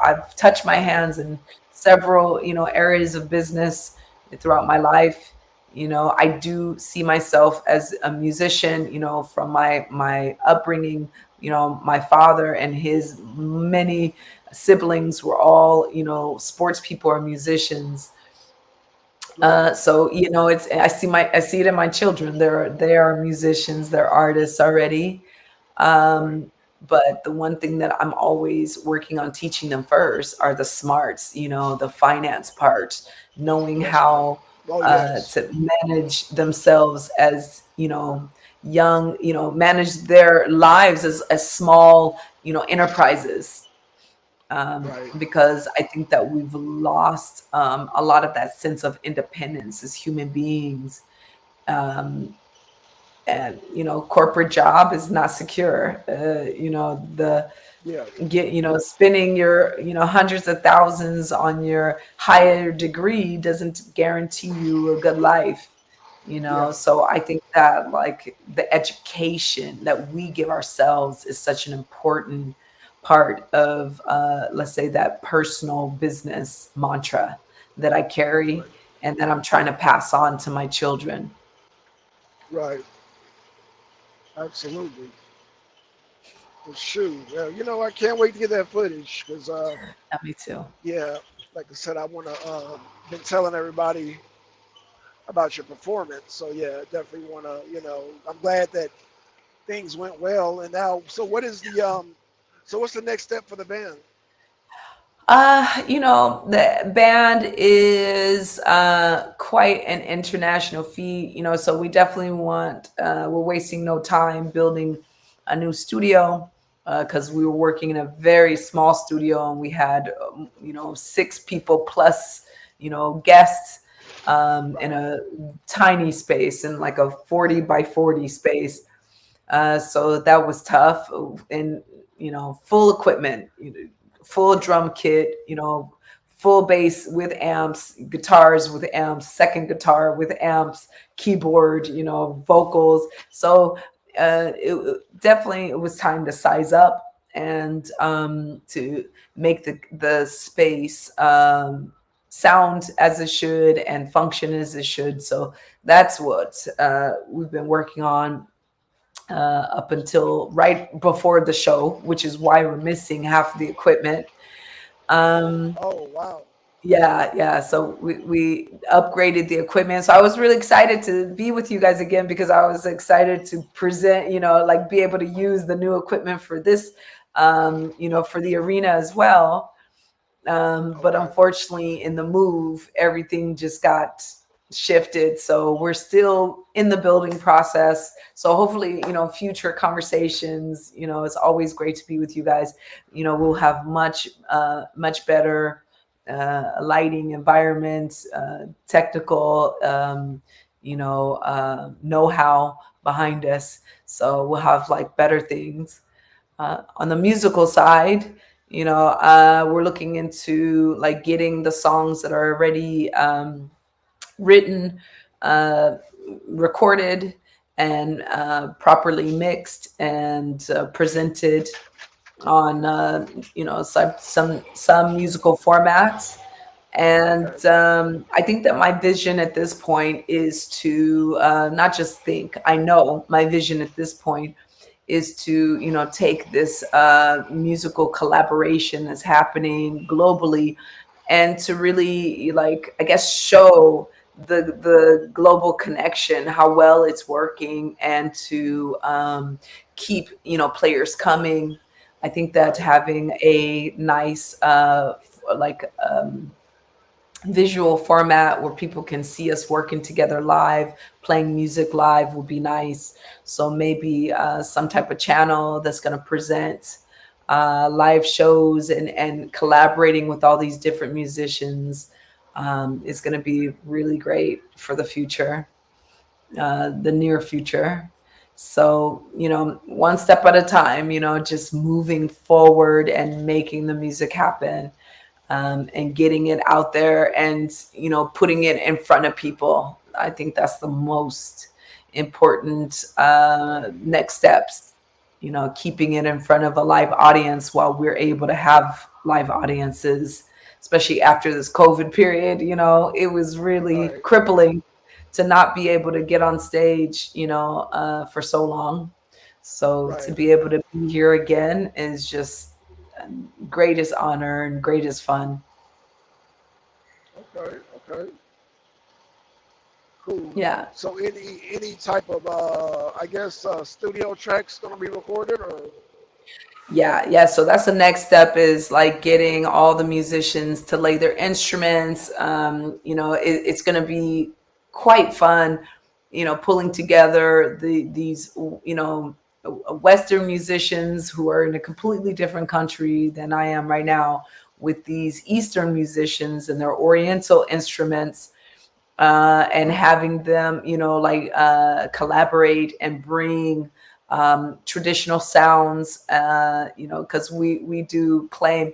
Speaker 2: I've touched my
Speaker 1: Right.
Speaker 2: hands in several, areas of business throughout my life. I do see myself as a musician, from my upbringing. My father and his many siblings were all, sports people or musicians.
Speaker 1: Right.
Speaker 2: So it's, I see it in my children. They are musicians, they're artists already.
Speaker 1: Right.
Speaker 2: But the one thing that I'm always working on teaching them first are the smarts, the finance part, knowing
Speaker 1: Yes, ma'am.
Speaker 2: how
Speaker 1: Oh, yes.
Speaker 2: to manage themselves as, young, manage their lives as small, enterprises.
Speaker 1: Right.
Speaker 2: Because I think that we've lost a lot of that sense of independence as human beings. Um, and corporate job is not secure. The
Speaker 1: Yeah.
Speaker 2: get spending your hundreds of thousands on your higher degree doesn't guarantee you a good life.
Speaker 1: Yeah.
Speaker 2: So I think that, like, the education that we give ourselves is such an important part of, let's say, that personal business mantra that I
Speaker 1: Right.
Speaker 2: carry and that I'm trying to pass on to my children.
Speaker 1: Right. Absolutely. Well, shoot. Well, I can't wait to get that footage, because,
Speaker 2: Yeah, me too.
Speaker 1: yeah, like I said, I want to, been telling everybody about your performance. So, yeah, definitely want to, I'm glad that things went well. And now, so what is so what's the next step for the band?
Speaker 2: The band is quite an international feat, so we definitely we're wasting no time building a new studio, because we were working in a very small studio, and we had, six people plus, guests, in
Speaker 1: Right.
Speaker 2: a tiny space, in like a 40 by 40 space. So that was tough. And full equipment, full drum kit, full bass with amps, guitars with amps, second guitar with amps, keyboard, vocals. So definitely it was time to size up and to make the space sound as it should and function as it should. So that's what we've been working on up until right before the show, which is why we're missing half of the equipment. Um,
Speaker 1: Oh, wow.
Speaker 2: yeah, yeah. So we upgraded the equipment. So I was really excited to be with you guys again because I was excited to present, like be able to use the new equipment for this, for the arena as well. But
Speaker 1: Okay.
Speaker 2: unfortunately, in the move, everything just got shifted. So we're still in the building process. So hopefully, future conversations, it's always great to be with you guys. We'll have much better lighting environment, technical, know-how behind us. So we'll have like better things. On the musical side, we're looking into like getting the songs that are already written, uh, recorded, and properly mixed and presented on some musical formats. And
Speaker 1: Okay.
Speaker 2: I think that my vision at this point is to not just think. I know my vision at this point is to take this musical collaboration that's happening globally and to really, like, I guess, show the global connection, how well it's working, and to keep players coming. I think that
Speaker 1: Right.
Speaker 2: having a nice like visual format where people can see us working together live, playing music live would be nice. So maybe some type of channel that's going to present live shows and collaborating with all these different musicians is going to be really great for the future, the near future. So, one step at a time, just moving forward and making the music happen, and getting it out there and putting it in front of people. I think that's the most important next steps. Keeping it in front of a live audience while we're able to have live audiences, especially after this COVID period. It was really
Speaker 1: Right.
Speaker 2: crippling to not be able to get on stage, for so long. So to
Speaker 1: Right.
Speaker 2: be able to be here again is just greatest honor and greatest fun.
Speaker 1: Okay. Okay. Cool.
Speaker 2: Yeah.
Speaker 1: So any type of I guess studio tracks gonna be recorded or
Speaker 2: Yeah, yeah. So that's the next step is like getting all the musicians to lay their instruments. It's going to be quite fun, pulling together these, Western musicians who are in a completely different country than I am right now with these Eastern musicians and their Oriental instruments, and having them, like collaborate and bring traditional sounds, because we do claim,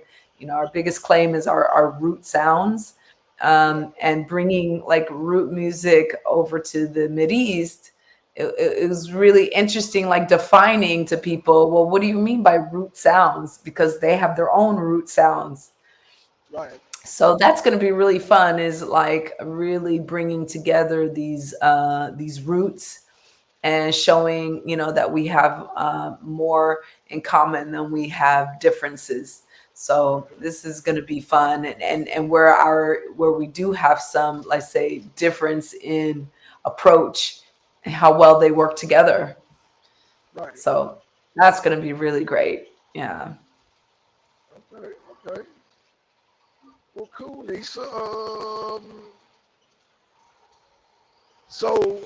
Speaker 2: our biggest claim is our root sounds,
Speaker 1: right.
Speaker 2: and bringing like root music over to the Mid East. It was really interesting, like defining to people, well, what do you mean by root sounds? Because they have their own root sounds.
Speaker 1: Right.
Speaker 2: So that's going to be really fun, is like really bringing together these roots and showing that we have more in common than we have differences. So
Speaker 1: Okay.
Speaker 2: this is going to be fun, and where we do have some, let's say, difference in approach and how well they work together.
Speaker 1: Right.
Speaker 2: So that's going to be really great. Yeah.
Speaker 1: Okay. Okay. Well, cool, Lisa. So,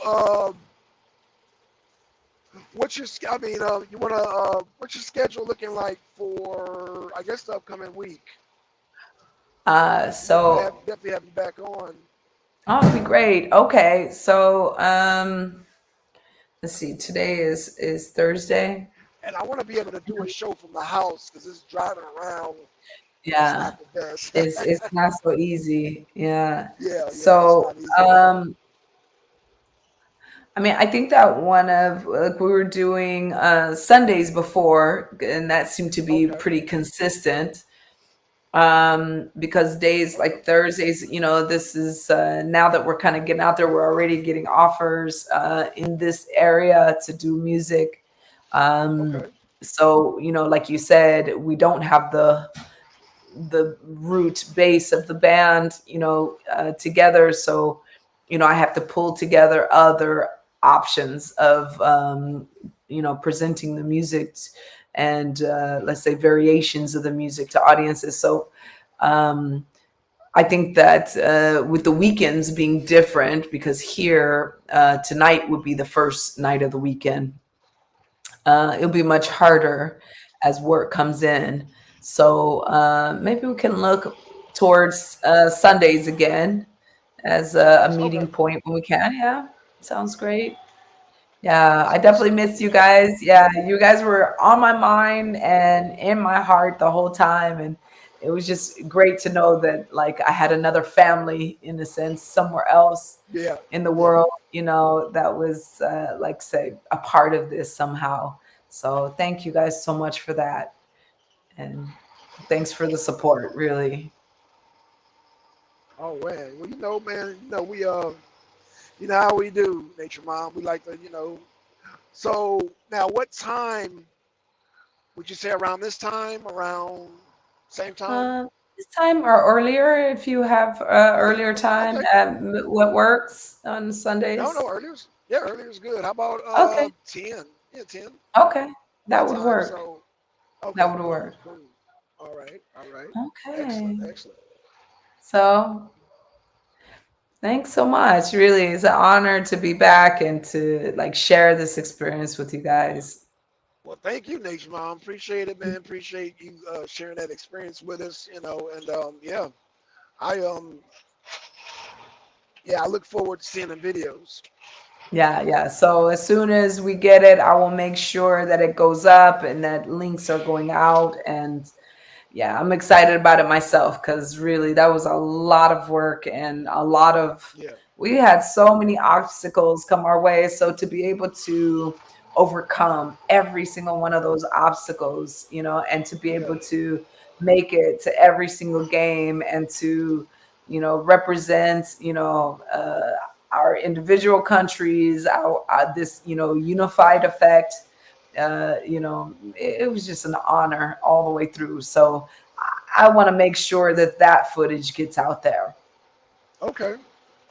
Speaker 1: what's your? I mean, you wanna? What's your schedule looking like for? I guess the upcoming week. We want to have
Speaker 2: So
Speaker 1: definitely have you back on.
Speaker 2: oh, it'd be great. Okay, so let's see. Today is Thursday.
Speaker 1: And I want to be able to do a show from the house because this driving around is
Speaker 2: Yeah,
Speaker 1: not the best.
Speaker 2: it's not so easy. Yeah.
Speaker 1: Yeah, yeah, it's
Speaker 2: So,
Speaker 1: not easy at all.
Speaker 2: I mean, I think that one of like we were doing Sundays before, and that seemed to be
Speaker 1: Okay,
Speaker 2: pretty consistent. Because days like Thursdays, this is now that we're kind of getting out there, we're already getting offers in this area to do music. Um,
Speaker 1: okay,
Speaker 2: so, like you said, we don't have the root base of the band, together. So, I have to pull together other options of, presenting the music and let's say variations of the music to audiences. So, um, I think that with the weekends being different, because here tonight would be the first night of the weekend, it'll be much harder as work comes in. So maybe we can look towards Sundays again as a
Speaker 1: okay.
Speaker 2: meeting point when we can. Yeah, sounds great. Yeah, I definitely
Speaker 1: Sounds
Speaker 2: miss you
Speaker 1: good.
Speaker 2: guys. Yeah, you guys were on my mind and in my heart the whole time. And it was just great to know that, like, I had another family in a sense somewhere else
Speaker 1: Yeah,
Speaker 2: in the
Speaker 1: yeah.
Speaker 2: world, that was, like, say, a part of this somehow. So thank you guys so much for that. And thanks for the support, really.
Speaker 1: Oh man. Well, man, you know how we do, Nature Mom. We like to, So now, what time would you say around this time? Around same time?
Speaker 2: This time or earlier, if you have earlier time,
Speaker 1: Okay.
Speaker 2: what works on
Speaker 1: No,
Speaker 2: Sundays?
Speaker 1: no, earlier's yeah, earlier's good. How about
Speaker 2: Okay.
Speaker 1: 10? Yeah, 10
Speaker 2: Okay,
Speaker 1: my
Speaker 2: that would
Speaker 1: time.
Speaker 2: work.
Speaker 1: So okay,
Speaker 2: That would
Speaker 1: cool,
Speaker 2: work.
Speaker 1: cool. All right, all right. Excellent,
Speaker 2: Okay.
Speaker 1: excellent.
Speaker 2: So thanks so much. Really, it's an honor to be back and to like share this experience with you guys.
Speaker 1: Well, thank you, Nation Mom. Appreciate it, man. Appreciate you sharing that experience with us. And yeah, I yeah, I look forward to seeing the videos.
Speaker 2: Yeah, yeah. So as soon as we get it, I will make sure that it goes up and that links are going out. And yeah, I'm excited about it myself because really that was a lot of work and a lot of,
Speaker 1: Yeah,
Speaker 2: we had so many obstacles come our way. So to be able to overcome every single one of those obstacles, and to be
Speaker 1: yeah,
Speaker 2: able to make it to every single game and to, represent, our individual countries, our this, unified effect. It was just an honor all the way through. So I want to make sure that that footage gets out there.
Speaker 1: okay.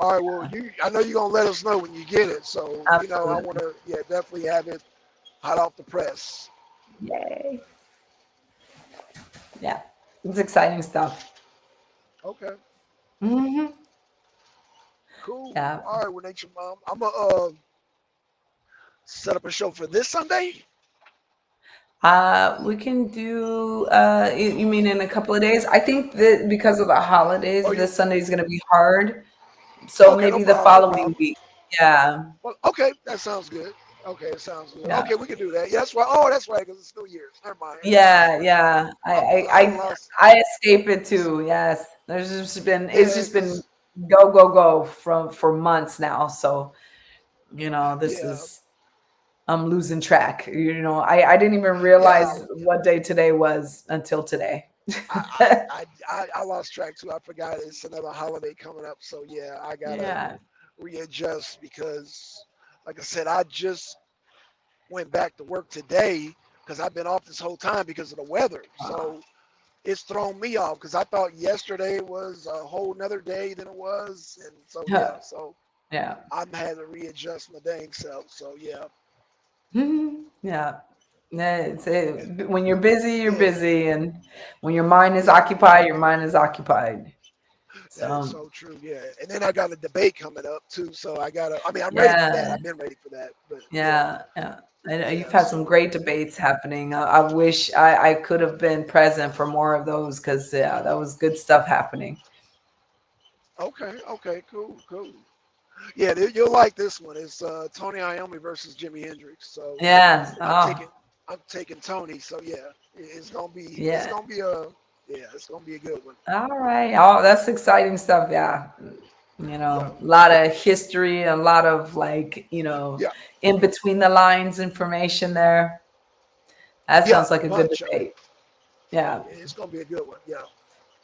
Speaker 1: All right. Well, I know you're gonna let us know when you get it. So I want
Speaker 2: Absolutely.
Speaker 1: to, yeah, definitely have it hot off the press.
Speaker 2: Yay. Yeah. It's exciting stuff.
Speaker 1: Okay.
Speaker 2: Hmm.
Speaker 1: Cool.
Speaker 2: Yeah.
Speaker 1: All right. Well, Nature Mom, I'm gonna set up a show for this Sunday.
Speaker 2: We can do, you mean in a couple of days? I think that because of the
Speaker 1: Oh,
Speaker 2: holidays,
Speaker 1: you
Speaker 2: this Sunday is going to be hard. So
Speaker 1: okay? No
Speaker 2: maybe the
Speaker 1: problem. No
Speaker 2: following
Speaker 1: problem.
Speaker 2: week. Yeah.
Speaker 1: Well, okay, that sounds good. Okay, it sounds good.
Speaker 2: Yeah.
Speaker 1: Okay, we can do that. Yeah, that's right. Oh, that's right, because it's New Year's. Never mind.
Speaker 2: Yeah. Yeah.
Speaker 1: I lost.
Speaker 2: I escape it too. Yes. It's
Speaker 1: Yeah,
Speaker 2: just been
Speaker 1: because
Speaker 2: go, go, go for months now. So, this
Speaker 1: yeah,
Speaker 2: is, I'm losing track. I didn't even
Speaker 1: yeah.
Speaker 2: realize what day today was until today.
Speaker 1: I lost track too. I forgot it's another holiday coming up. So yeah, I gotta
Speaker 2: Yeah.
Speaker 1: readjust because, like I said, I just went back to work today because I've been off this whole time because of the weather.
Speaker 2: Uh,
Speaker 1: So it's thrown me off because I thought yesterday was a whole nother day than it was, and so yeah, so
Speaker 2: yeah.
Speaker 1: I'm had to readjust my dang self. So yeah,
Speaker 2: Mhm. Yeah. Yeah,
Speaker 1: and
Speaker 2: when you're busy, you're
Speaker 1: yeah,
Speaker 2: busy, and when your mind is
Speaker 1: yeah,
Speaker 2: occupied, your mind is occupied.
Speaker 1: that is
Speaker 2: So,
Speaker 1: so true. Yeah, and then I got a debate coming up too, so I gotta. I mean, I'm ready for that.
Speaker 2: yeah,
Speaker 1: I've been ready for that, but yeah,
Speaker 2: yeah, yeah. I know you've
Speaker 1: yeah.
Speaker 2: had some
Speaker 1: So
Speaker 2: great debates happening. I wish I could have been present for more of those because, yeah, that was good stuff happening.
Speaker 1: okay, okay, cool, cool. Yeah, you'll like this one. It's Tony Iommi versus Jimi Hendrix. So
Speaker 2: Yeah.
Speaker 1: I'm
Speaker 2: Oh,
Speaker 1: taking I'm taking Tony. So yeah, it's
Speaker 2: yeah.
Speaker 1: gonna be a it's gonna be a good one.
Speaker 2: All right. Oh, that's exciting stuff. Yeah.
Speaker 1: Yeah,
Speaker 2: A lot of history, a lot of like,
Speaker 1: yeah,
Speaker 2: in between the lines information there. That
Speaker 1: yeah.
Speaker 2: sounds like a good
Speaker 1: Bunch of it.
Speaker 2: debate. Yeah.
Speaker 1: It's gonna be a good one. Yeah.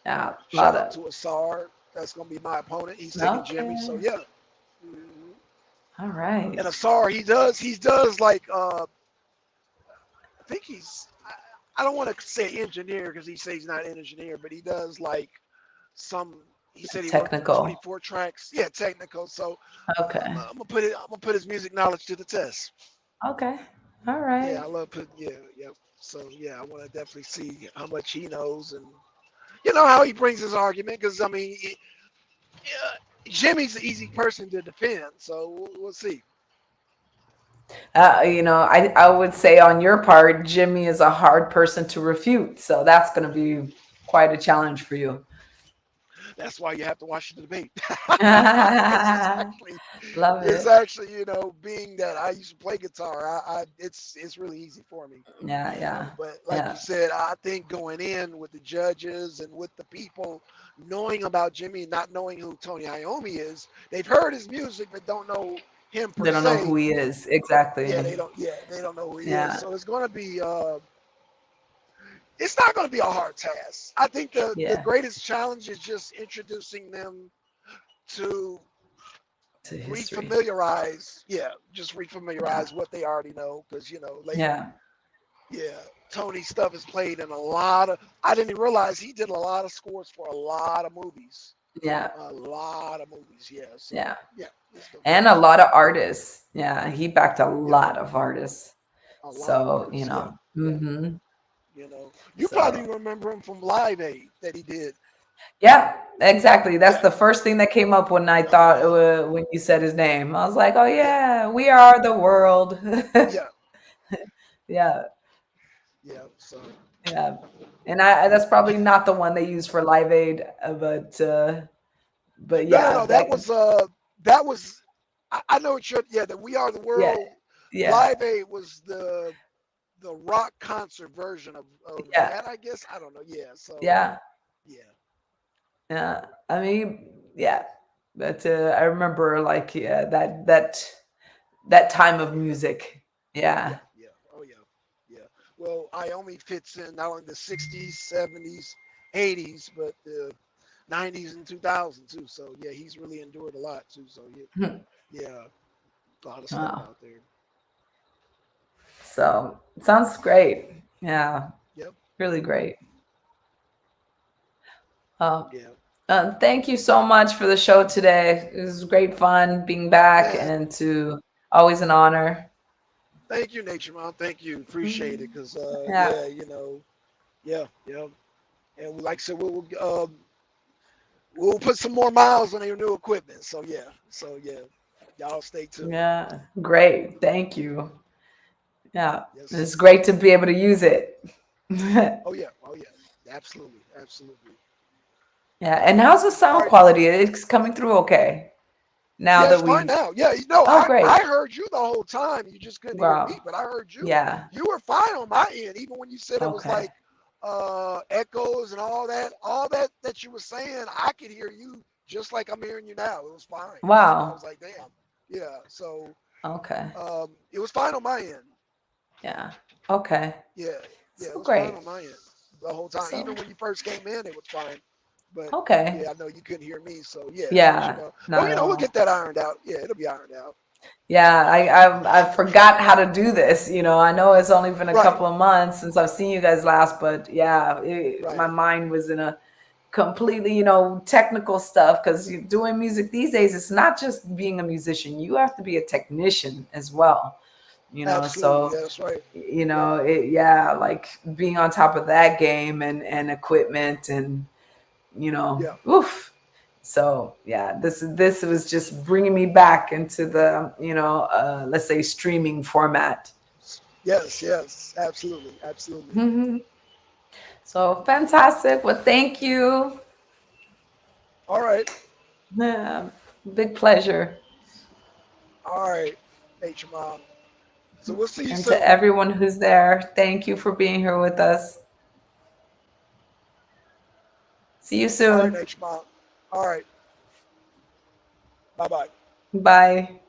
Speaker 2: Yeah. A lot
Speaker 1: Shout out
Speaker 2: of,
Speaker 1: to Asar. That's gonna be my opponent. He's taking Jimmy. So
Speaker 2: okay.
Speaker 1: yeah. Mhm.
Speaker 2: All right.
Speaker 1: And Asar, he does like I think I don't want to say engineer because he says he's not an engineer, but he does like some. He said he worked on
Speaker 2: Technical.
Speaker 1: 24 tracks. Yeah, technical. So
Speaker 2: Okay.
Speaker 1: I'm gonna put his music knowledge to the test.
Speaker 2: Okay. All
Speaker 1: Yeah, I
Speaker 2: right.
Speaker 1: love putting. Yeah, yeah. So yeah, I want to definitely see how much he knows and how he brings his argument because I mean, Jimmy's an easy person to defend. So we'll see.
Speaker 2: I would say on your part, Jimmy is a hard person to refute. So that's going to be quite a challenge for you.
Speaker 1: That's why you have to watch the debate because
Speaker 2: Love
Speaker 1: it's
Speaker 2: it.
Speaker 1: actually being that I used to play guitar, it's really easy for me.
Speaker 2: Yeah. Yeah.
Speaker 1: But like you
Speaker 2: Yeah.
Speaker 1: said, I think going in with the judges and with the people knowing about Jimmy, not knowing who Tony Iommi is, they've heard his music but don't know him per
Speaker 2: They don't know
Speaker 1: se.
Speaker 2: who he is.
Speaker 1: Yeah,
Speaker 2: Exactly.
Speaker 1: they don't know who he is.
Speaker 2: Yeah.
Speaker 1: So it's not going to be a hard task. I think the
Speaker 2: Yeah.
Speaker 1: greatest challenge is just introducing them to
Speaker 2: To history.
Speaker 1: refamiliarize, yeah, just
Speaker 2: Yeah.
Speaker 1: refamiliarize what they already know because like
Speaker 2: Yeah.
Speaker 1: yeah, Tony stuff is played in a lot of. I didn't even realize he did a lot of scores for a lot of movies,
Speaker 2: Yeah.
Speaker 1: a lot of movies. Yeah, so
Speaker 2: Yeah.
Speaker 1: yeah, it's the
Speaker 2: And a
Speaker 1: greatest.
Speaker 2: lot of artists. Yeah. He backed a
Speaker 1: Yeah,
Speaker 2: lot of artists.
Speaker 1: a lot of
Speaker 2: So,
Speaker 1: artists. Yeah, yeah. You probably
Speaker 2: so
Speaker 1: remember him from Live Aid that he did.
Speaker 2: yeah, exactly. That's
Speaker 1: Yeah,
Speaker 2: the first thing that came up when I
Speaker 1: uh
Speaker 2: thought
Speaker 1: huh.
Speaker 2: when you said his name. I was like, oh
Speaker 1: Yeah,
Speaker 2: yeah, we are the world.
Speaker 1: yeah,
Speaker 2: Yeah,
Speaker 1: yeah. So
Speaker 2: yeah. And that's probably not the one they use for Live Aid, but
Speaker 1: no, no,
Speaker 2: yeah,
Speaker 1: no. That was. I know what you're. Yeah, the We Are the
Speaker 2: yeah,
Speaker 1: World.
Speaker 2: yeah,
Speaker 1: Live Aid was the rock concert version of
Speaker 2: yeah,
Speaker 1: that, I guess. I don't know. Yeah. So
Speaker 2: yeah,
Speaker 1: yeah,
Speaker 2: yeah. I mean, yeah. But I remember like yeah, that time of
Speaker 1: yeah,
Speaker 2: music.
Speaker 1: yeah,
Speaker 2: Yeah,
Speaker 1: yeah. Oh yeah, yeah. Well, Iommi fits in not only the '60s, '70s, '80s, but the '90s and 2000s too. So yeah, he's really endured a lot too. So yeah, yeah, a lot of stuff
Speaker 2: wow.
Speaker 1: out there.
Speaker 2: So it sounds great. Yeah,
Speaker 1: Yep.
Speaker 2: really great. Uh,
Speaker 1: Yeah.
Speaker 2: thank you so much for the show today. It was great fun being back
Speaker 1: Man,
Speaker 2: and to always an honor.
Speaker 1: thank you, Nature Mom. Thank you. Appreciate it.
Speaker 2: Mhm.
Speaker 1: Cause
Speaker 2: Yeah,
Speaker 1: yeah, yeah, yeah. And like I said, we'll put some more miles on your new equipment. So yeah, y'all stay tuned.
Speaker 2: yeah, great. Thank you. Yeah,
Speaker 1: Yes.
Speaker 2: it's great to be able to use it. Yeah,
Speaker 1: Oh yeah. Oh yeah. Absolutely. Absolutely.
Speaker 2: and how's the
Speaker 1: All
Speaker 2: sound
Speaker 1: right.
Speaker 2: quality? It's coming through okay now
Speaker 1: Yeah, it's
Speaker 2: that
Speaker 1: fine
Speaker 2: we've.
Speaker 1: now. Yeah. No,
Speaker 2: Oh,
Speaker 1: I
Speaker 2: great.
Speaker 1: heard you the whole time. You just couldn't hear me,
Speaker 2: Wow.
Speaker 1: but I heard you.
Speaker 2: Yeah.
Speaker 1: You were fine on my end, even when you said it was
Speaker 2: Okay.
Speaker 1: like echoes and all that. All that you were saying, I could hear you just like I'm hearing you now. It was fine. So I
Speaker 2: Wow.
Speaker 1: was like, damn. Yeah. So
Speaker 2: Okay.
Speaker 1: it was fine on my end.
Speaker 2: Yeah. Okay.
Speaker 1: Yeah, yeah, it
Speaker 2: So
Speaker 1: was fine
Speaker 2: great.
Speaker 1: on my end the whole time.
Speaker 2: So
Speaker 1: Even when you first came in, it was fine. But
Speaker 2: okay.
Speaker 1: yeah, I know you couldn't hear me, so yeah. But
Speaker 2: Yeah.
Speaker 1: well,
Speaker 2: Not at
Speaker 1: we'll get
Speaker 2: all.
Speaker 1: that ironed out. Yeah, it'll be ironed out.
Speaker 2: Yeah, I forgot how to do this. I know it's only been a
Speaker 1: Right,
Speaker 2: couple of months since I've seen you guys last, but yeah, my
Speaker 1: right.
Speaker 2: mind was in a completely, technical stuff because doing music these days, it's not just being a musician. You have to be a technician as well.
Speaker 1: Absolutely.
Speaker 2: So
Speaker 1: Yeah, that's right. Yep.
Speaker 2: yeah, like being on top of that game and equipment and
Speaker 1: Yeah.
Speaker 2: oof. So yeah, this was just bringing me back into the let's say streaming format.
Speaker 1: Yes. Yes. Absolutely. Absolutely.
Speaker 2: Mhm. So fantastic. Well, thank you.
Speaker 1: All right.
Speaker 2: Yeah, big pleasure.
Speaker 1: All right, Nature Mom. So we'll see you
Speaker 2: And to
Speaker 1: soon.
Speaker 2: everyone who's there, thank you for being here with us. See you
Speaker 1: All right,
Speaker 2: soon.
Speaker 1: Nature Mom. All right. Bye bye.
Speaker 2: Bye.